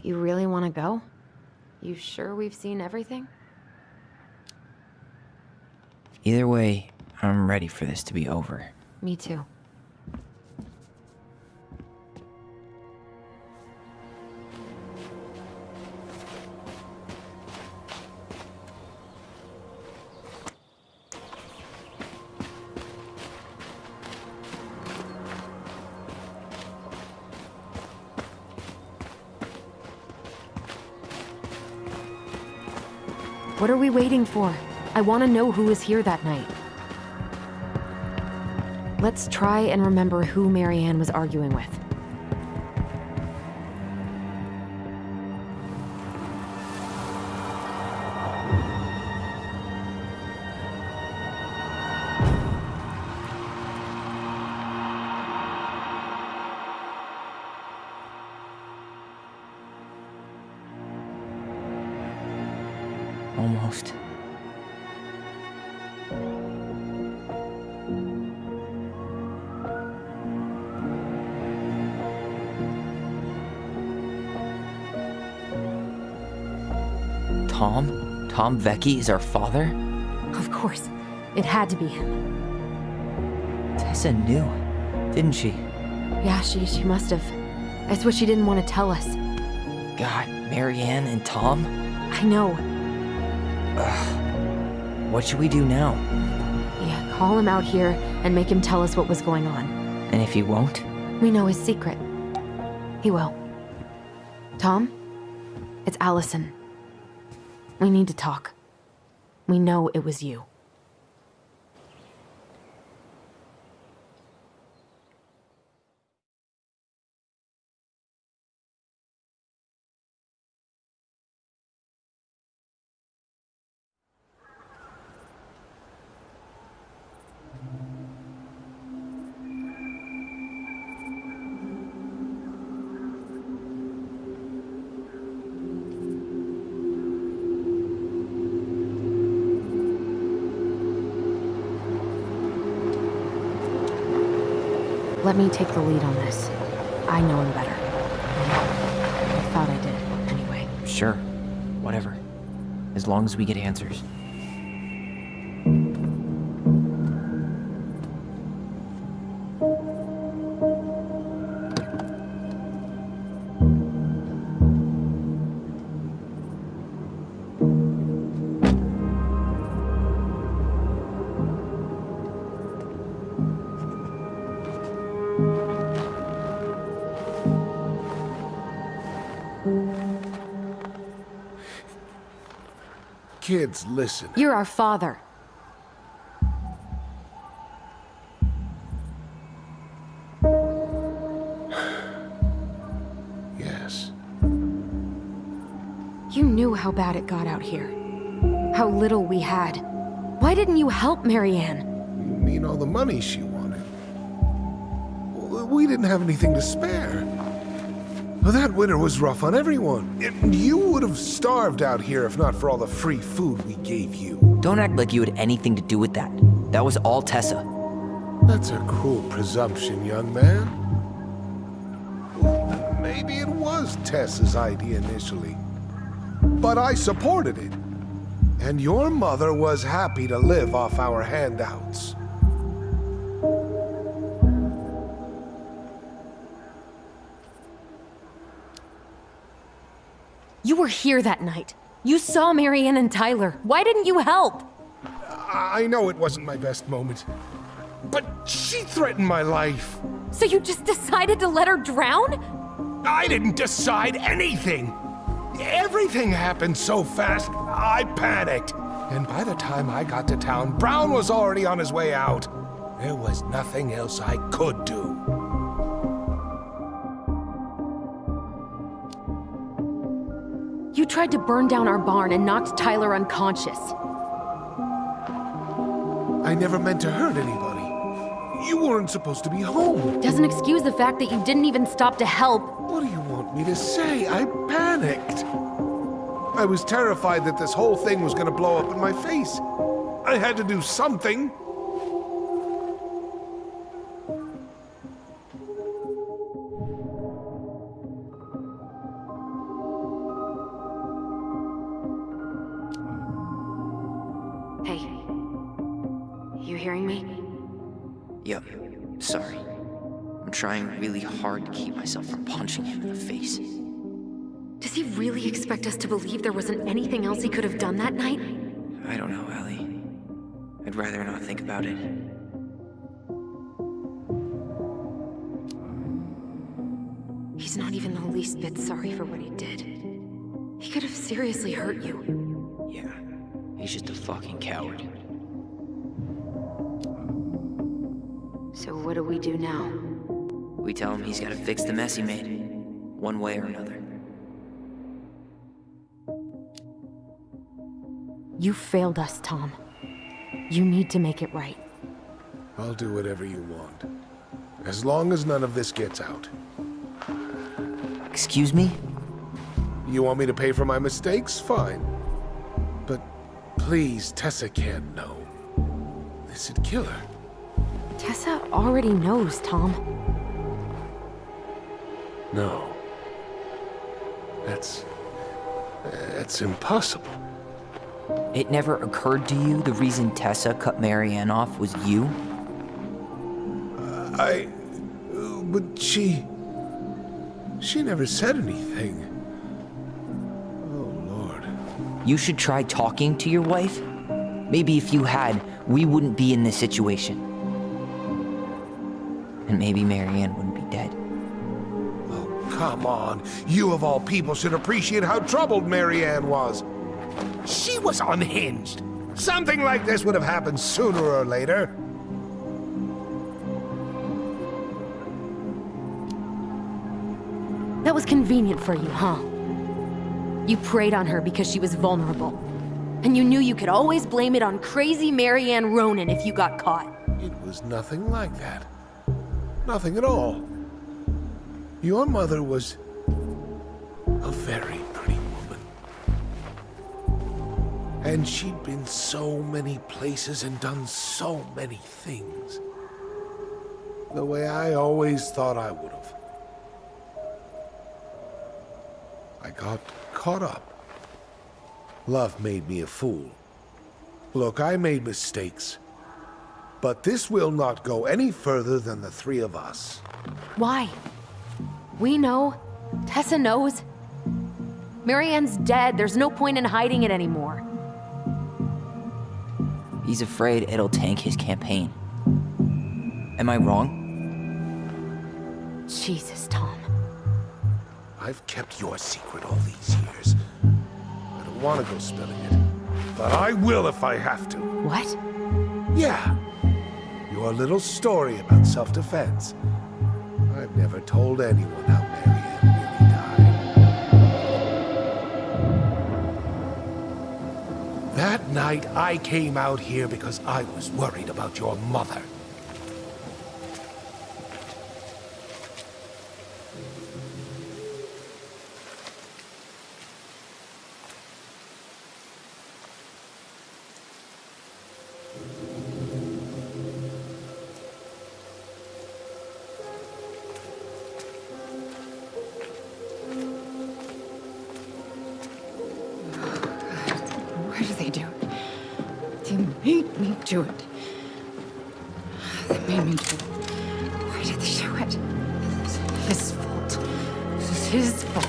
You really want to go? You sure we've seen everything? Either way, I'm ready for this to be over. Me too. What are we waiting for? I want to know who was here that night. Let's try and remember who Marianne was arguing with. Almost. Tom? Tom Vecchi is our father? Of course. It had to be him. Tessa knew, didn't she? Yeah, she must have. That's what she didn't want to tell us. God, Marianne and Tom? I know. Ugh. What should we do now? Yeah, call him out here and make him tell us what was going on. And if he won't? We know his secret. He will. Tom? It's Allison. We need to talk. We know it was you. Let me take the lead on this. I know him better. I thought I did, anyway. Sure. Whatever. As long as we get answers. Kids, listen. You're our father. bad it got out here. How little we had. Why didn't you help Marianne? You mean all the money she wanted? We didn't have anything to spare. Well, that winter was rough on everyone. You would have starved out here if not for all the free food we gave you. Don't act like you had anything to do with that. That was all Tessa. That's a cruel presumption, young man. Maybe it was Tessa's idea initially, but I supported it. And your mother was happy to live off our handouts. You were here that night. You saw Marianne and Tyler. Why didn't you help? I know it wasn't my best moment, but she threatened my life. So you just decided to let her drown? I didn't decide anything. Everything happened so fast, I panicked. And by the time I got to town, Brown was already on his way out. There was nothing else I could do. You tried to burn down our barn and knocked Tyler unconscious. I never meant to hurt anybody. You weren't supposed to be home. Doesn't excuse the fact that you didn't even stop to help. What do you want me to say? I panicked. I was terrified that this whole thing was going to blow up in my face. I had to do something. Hey, you hearing me? Yep, sorry. I'm trying really hard to keep myself from punching him in the face. Does he really expect us to believe there wasn't anything else he could have done that night? I don't know, Ellie. I'd rather not think about it. He's not even the least bit sorry for what he did. He could have seriously hurt you. Yeah, he's just a fucking coward. So what do we do now? We tell him he's gotta fix the mess he made, one way or another. You failed us, Tom. You need to make it right. I'll do whatever you want. As long as none of this gets out. Excuse me? You want me to pay for my mistakes? Fine. But please, Tessa can't know. This'd kill her. Tessa already knows, Tom. No. That's impossible. It never occurred to you the reason Tessa cut Marianne off was you? But she never said anything. Oh, Lord. You should try talking to your wife. Maybe if you had, we wouldn't be in this situation. And maybe Marianne wouldn't be dead. Oh, come on. You of all people should appreciate how troubled Marianne was. She was unhinged. Something like this would have happened sooner or later. That was convenient for you, huh? You preyed on her because she was vulnerable. And you knew you could always blame it on crazy Marianne Ronan if you got caught. It was nothing like that. Nothing at all. Your mother was a very pretty woman. And she'd been so many places and done so many things. The way I always thought I would have. I got caught up. Love made me a fool. Look, I made mistakes. But this will not go any further than the three of us. Why? We know. Tessa knows. Marianne's dead. There's no point in hiding it anymore. He's afraid it'll tank his campaign. Am I wrong? Jesus, Tom. I've kept your secret all these years. I don't want to go spilling it, but I will if I have to. What? Yeah. Your little story about self-defense. I've never told anyone how Marianne really died. That night, I came out here because I was worried about your mother. Why do they do it? They made me do it. They made me do it. Why did they do it? This is his fault. This is his fault.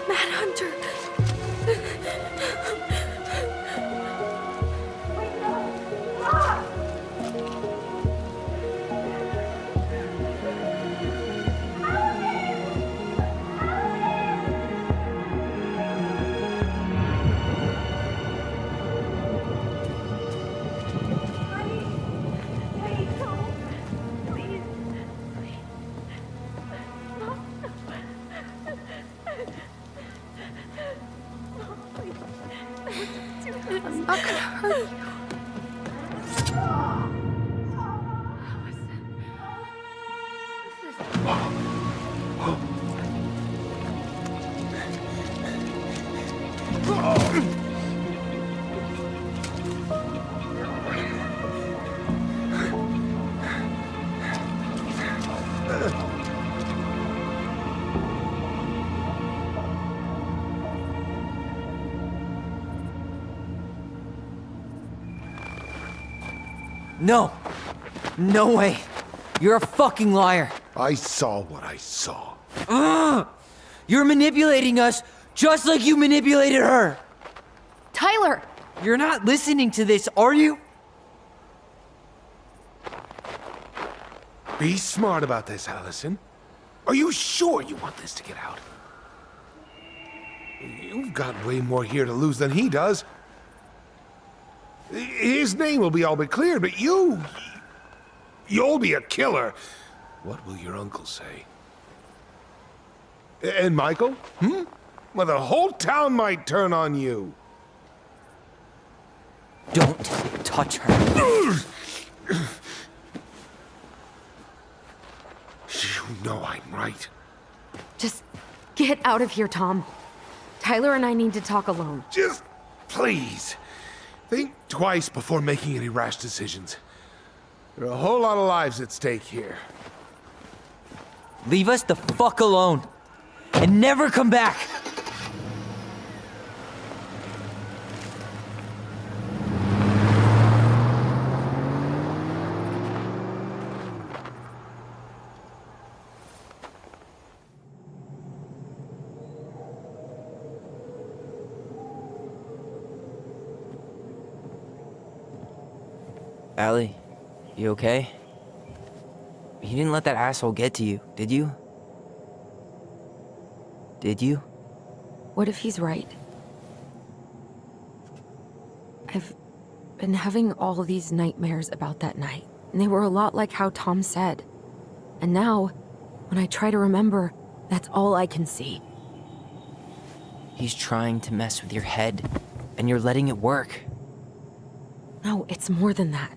Manhunter. I'm not gonna hurt you. No! No way! You're a fucking liar! I saw what I saw. Ugh! You're manipulating us just like you manipulated her! Tyler! You're not listening to this, are you? Be smart about this, Allison. Are you sure you want this to get out? You've got way more here to lose than he does. His name will be all but cleared, but you'll be a killer. What will your uncle say? And Michael? Well, the whole town might turn on you. Don't touch her. You know I'm right. Just get out of here, Tom. Tyler and I need to talk alone. Just please. Think twice before making any rash decisions. There are a whole lot of lives at stake here. Leave us the fuck alone. And never come back. Allie, you okay? You didn't let that asshole get to you, did you? Did you? What if he's right? I've been having all these nightmares about that night, and they were a lot like how Tom said. And now, when I try to remember, that's all I can see. He's trying to mess with your head, and you're letting it work. No, it's more than that.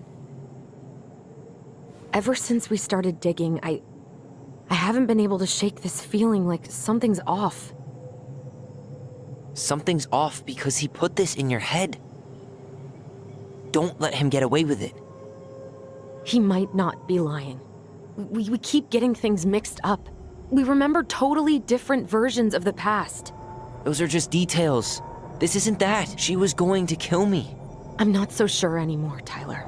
Ever since we started digging, I haven't been able to shake this feeling like something's off. Something's off because he put this in your head. Don't let him get away with it. He might not be lying. We keep getting things mixed up. We remember totally different versions of the past. Those are just details. This isn't that. She was going to kill me. I'm not so sure anymore, Tyler.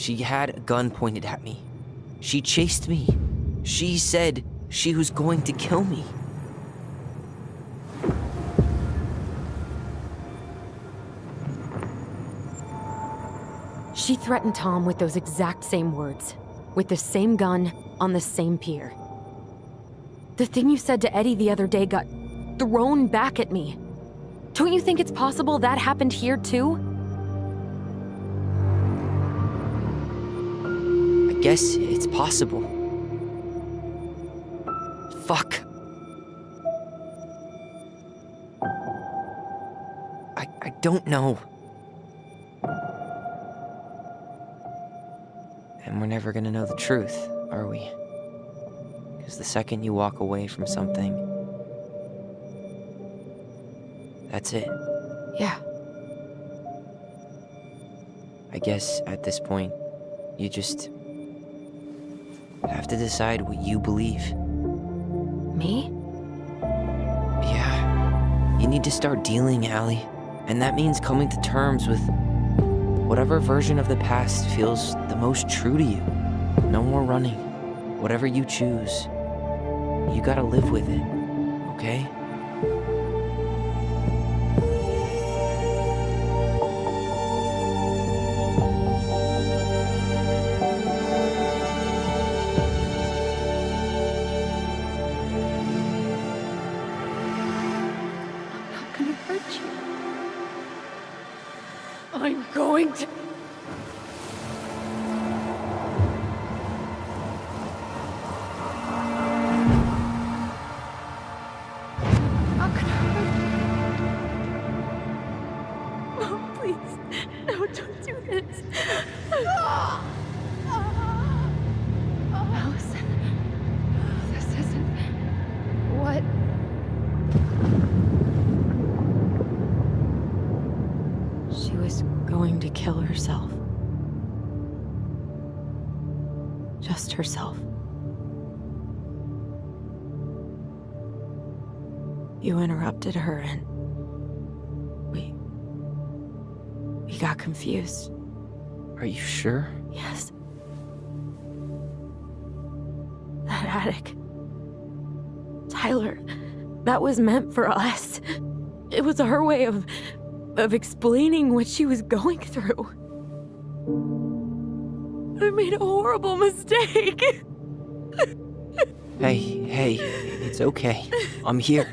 She had a gun pointed at me. She chased me. She said she was going to kill me. She threatened Tom with those exact same words, with the same gun, on the same pier. The thing you said to Eddie the other day got thrown back at me. Don't you think it's possible that happened here too? I guess it's possible. Fuck. I don't know. And we're never gonna know the truth, are we? Because the second you walk away from something, that's it. Yeah. I guess at this point, you just have to decide what you believe. Me? Yeah. You need to start dealing, Allie. And that means coming to terms with whatever version of the past feels the most true to you. No more running. Whatever you choose, you gotta live with it, okay? I'm not gonna hurt you. I'm going to. I'm not gonna hurt you. Oh, please. No, don't do this. Allison, this isn't what. She was going to kill herself. Just herself. You interrupted her and we got confused. Are you sure? Yes. That attic. Tyler, that was meant for us. It was her way of explaining what she was going through. I made a horrible mistake. Hey, it's okay. I'm here.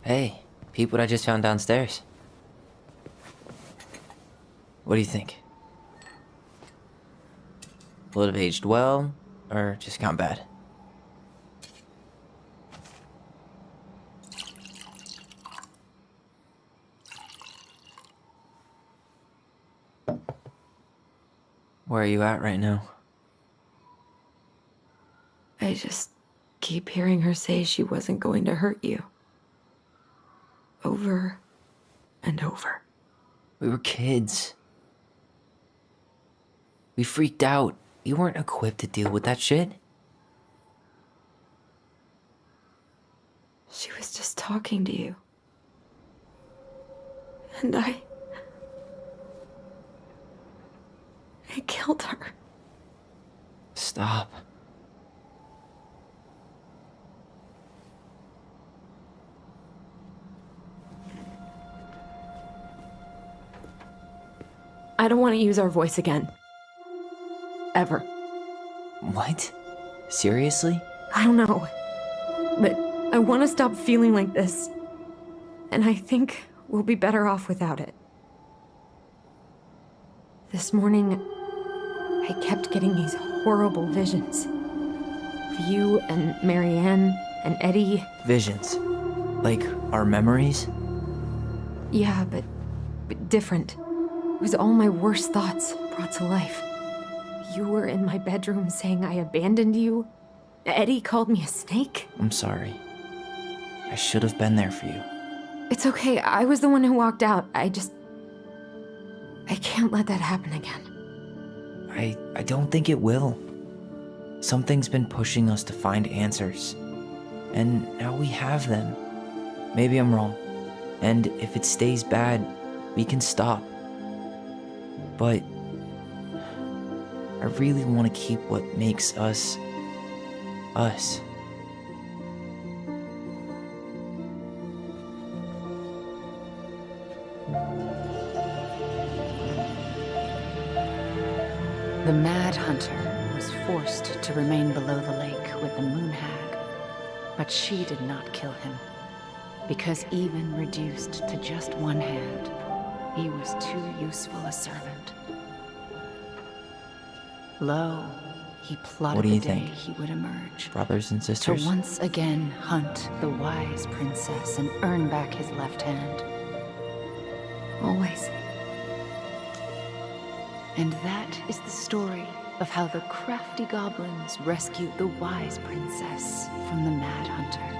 Hey, peep what I just found downstairs. What do you think? Will it have aged well, or just gone bad? Where are you at right now? I just keep hearing her say she wasn't going to hurt you. Over and over. We were kids. We freaked out. We weren't equipped to deal with that shit. She was just talking to you. And I killed her. Stop. I don't want to use our voice again. Ever. What? Seriously? I don't know. But I want to stop feeling like this. And I think we'll be better off without it. This morning, I kept getting these horrible visions. Of you and Marianne and Eddie. Visions. Like our memories? Yeah, but different. It was all my worst thoughts brought to life. You were in my bedroom saying I abandoned you. Eddie called me a snake. I'm sorry. I should have been there for you. It's okay, I was the one who walked out. I can't let that happen again. I don't think it will. Something's been pushing us to find answers. And now we have them. Maybe I'm wrong. And if it stays bad, we can stop. But I really want to keep what makes us, us. The Mad Hunter was forced to remain below the lake with the Moon Hag, but she did not kill him, because even reduced to just one hand, he was too useful a servant. Lo, he plotted What do you the day think? he would emerge. Brothers and sisters? To once again hunt the wise princess and earn back his left hand. Always. And that is the story of how the crafty goblins rescued the wise princess from the Mad Hunter.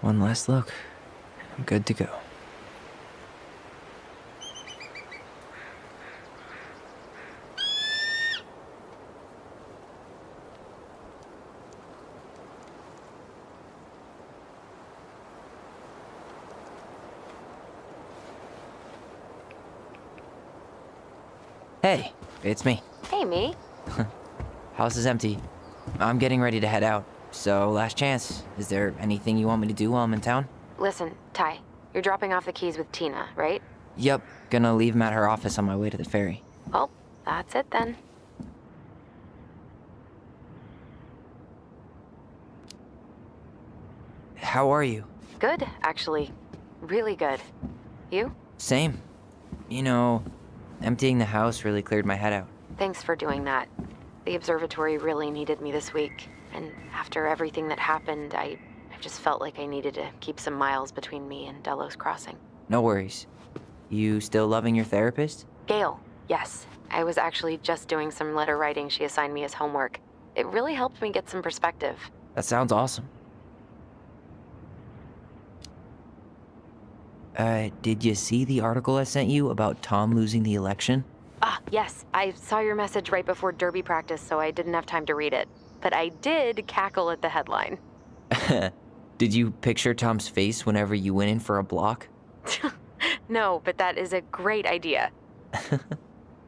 One last look. I'm good to go. Hey, it's me. Hey, me. House is empty. I'm getting ready to head out. So, last chance. Is there anything you want me to do while I'm in town? Listen, Ty, you're dropping off the keys with Tina, right? Yep, gonna leave them at her office on my way to the ferry. Well, that's it then. How are you? Good, actually. Really good. You? Same. You know, emptying the house really cleared my head out. Thanks for doing that. The observatory really needed me this week. And after everything that happened, I just felt like I needed to keep some miles between me and Delos Crossing. No worries. You still loving your therapist? Gail, yes. I was actually just doing some letter writing she assigned me as homework. It really helped me get some perspective. That sounds awesome. Did you see the article I sent you about Tom losing the election? Ah, yes. I saw your message right before derby practice, so I didn't have time to read it. But I did cackle at the headline. Did you picture Tom's face whenever you went in for a block? No, but that is a great idea.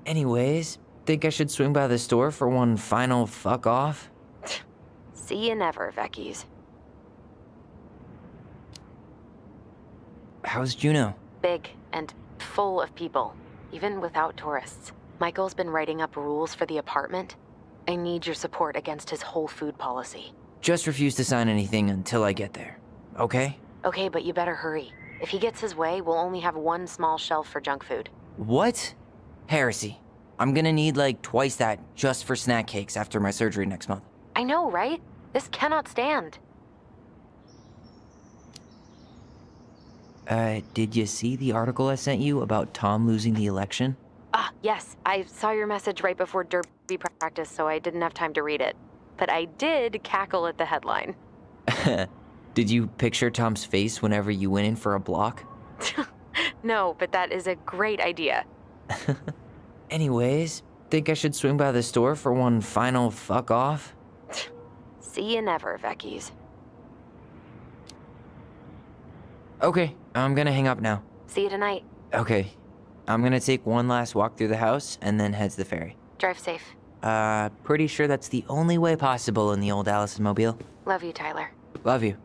Anyways, think I should swing by the store for one final fuck off? See you never, Vecchies. How's Juno? Big and full of people, even without tourists. Michael's been writing up rules for the apartment. I need your support against his whole food policy. Just refuse to sign anything until I get there, okay? Okay, but you better hurry. If he gets his way, we'll only have one small shelf for junk food. What? Heresy. I'm gonna need like twice that just for snack cakes after my surgery next month. I know, right? This cannot stand. Did you see the article I sent you about Tom losing the election? Ah, yes. I saw your message right before derby practice, so I didn't have time to read it. But I did cackle at the headline. Did you picture Tom's face whenever you went in for a block? No, but that is a great idea. Anyways, think I should swing by the store for one final fuck off? See you never, Vecchies. Okay, I'm gonna hang up now. See you tonight. Okay, I'm gonna take one last walk through the house and then head to the ferry. Drive safe. Pretty sure that's the only way possible in the old Alice's mobile. Love you, Tyler. Love you.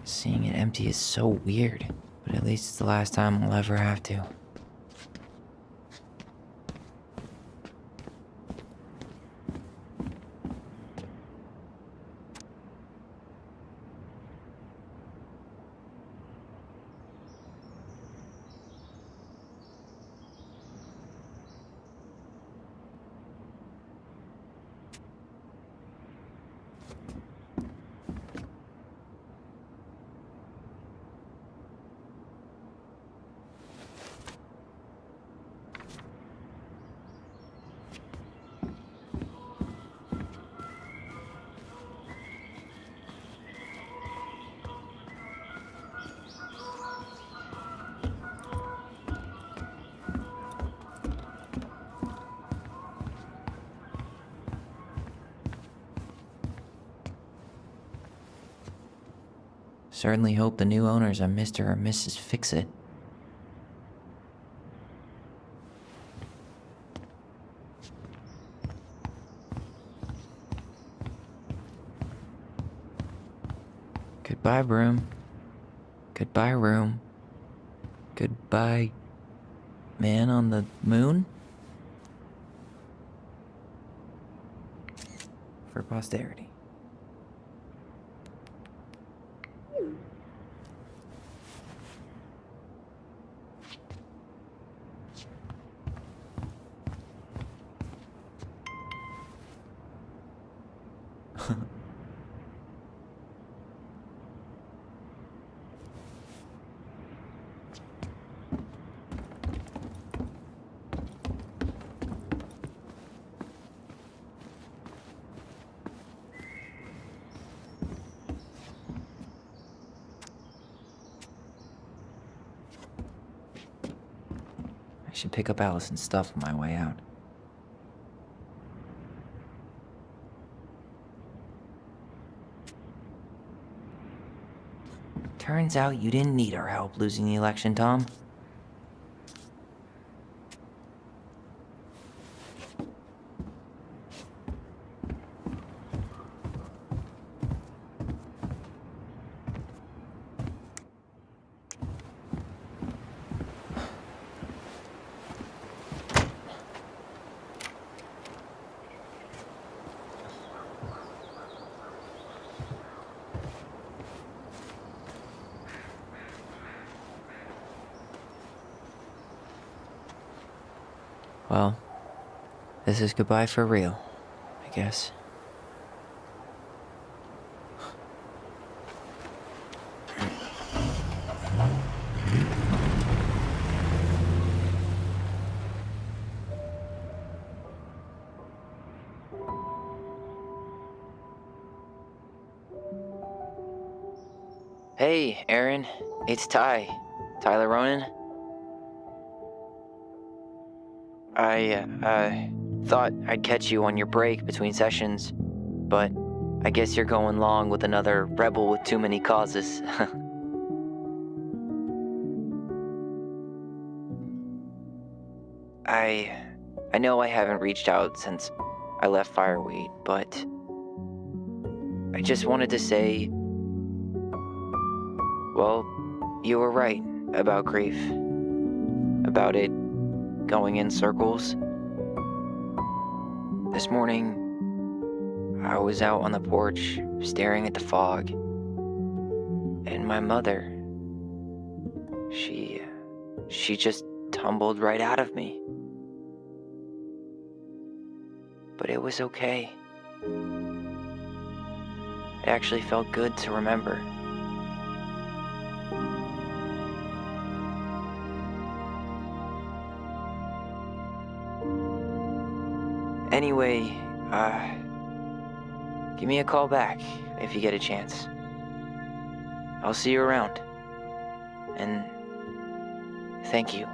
Seeing it empty is so weird, but at least it's the last time I'll ever have to. Certainly hope the new owners are Mr. or Mrs. Fix-It. Goodbye, broom. Goodbye, room. Goodbye, man on the moon? For posterity. I should pick up Allison's stuff on my way out. Turns out you didn't need our help losing the election, Tom. Well, this is goodbye for real, I guess. Hey, Aaron. It's Ty. Tyler Ronan. I thought I'd catch you on your break between sessions, but I guess you're going long with another rebel with too many causes. I know I haven't reached out since I left Fireweed, but I just wanted to say, well, you were right about grief. About it going in circles. This morning, I was out on the porch staring at the fog, and my mother, she just tumbled right out of me. But it was okay. It actually felt good to remember. Anyway, give me a call back if you get a chance. I'll see you around. And thank you.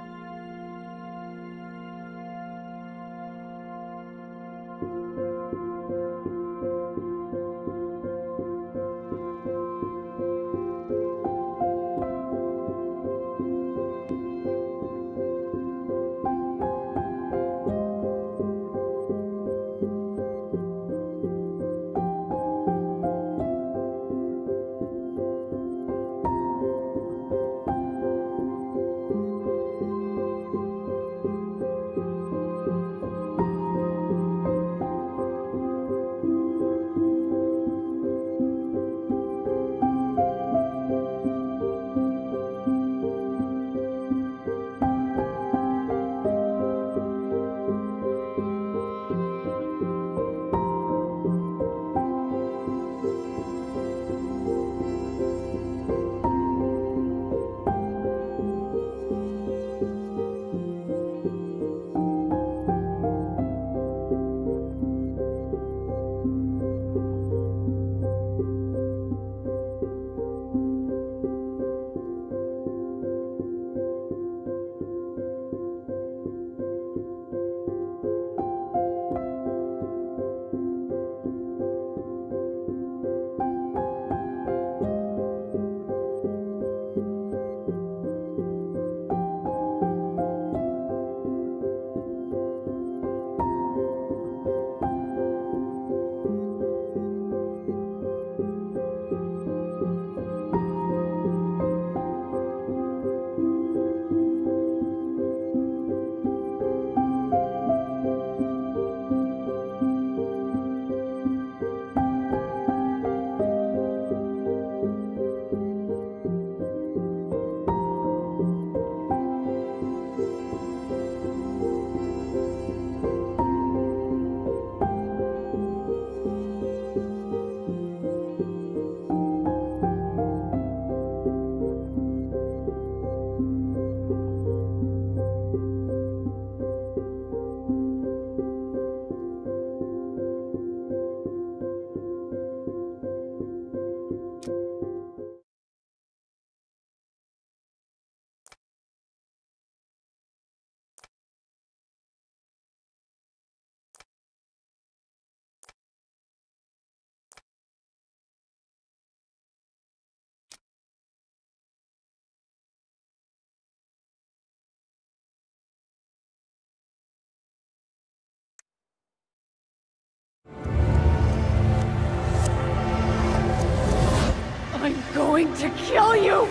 I'm going to kill you!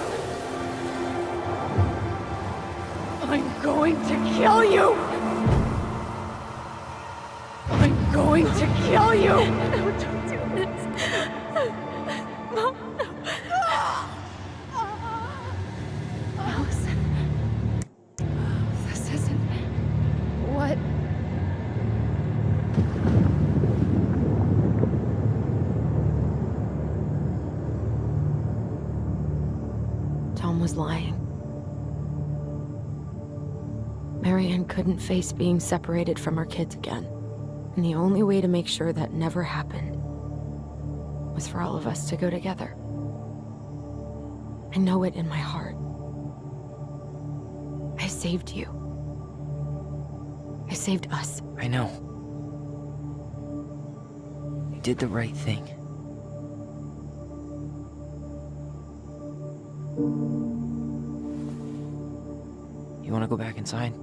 I'm going to kill you! I'm going to kill you! No, don't do this. Mom, no. Allison. This isn't what... Tom was lying. Marianne couldn't face being separated from her kids again. And the only way to make sure that never happened was for all of us to go together. I know it in my heart. I saved you. I saved us. I know. You did the right thing. You want to go back inside?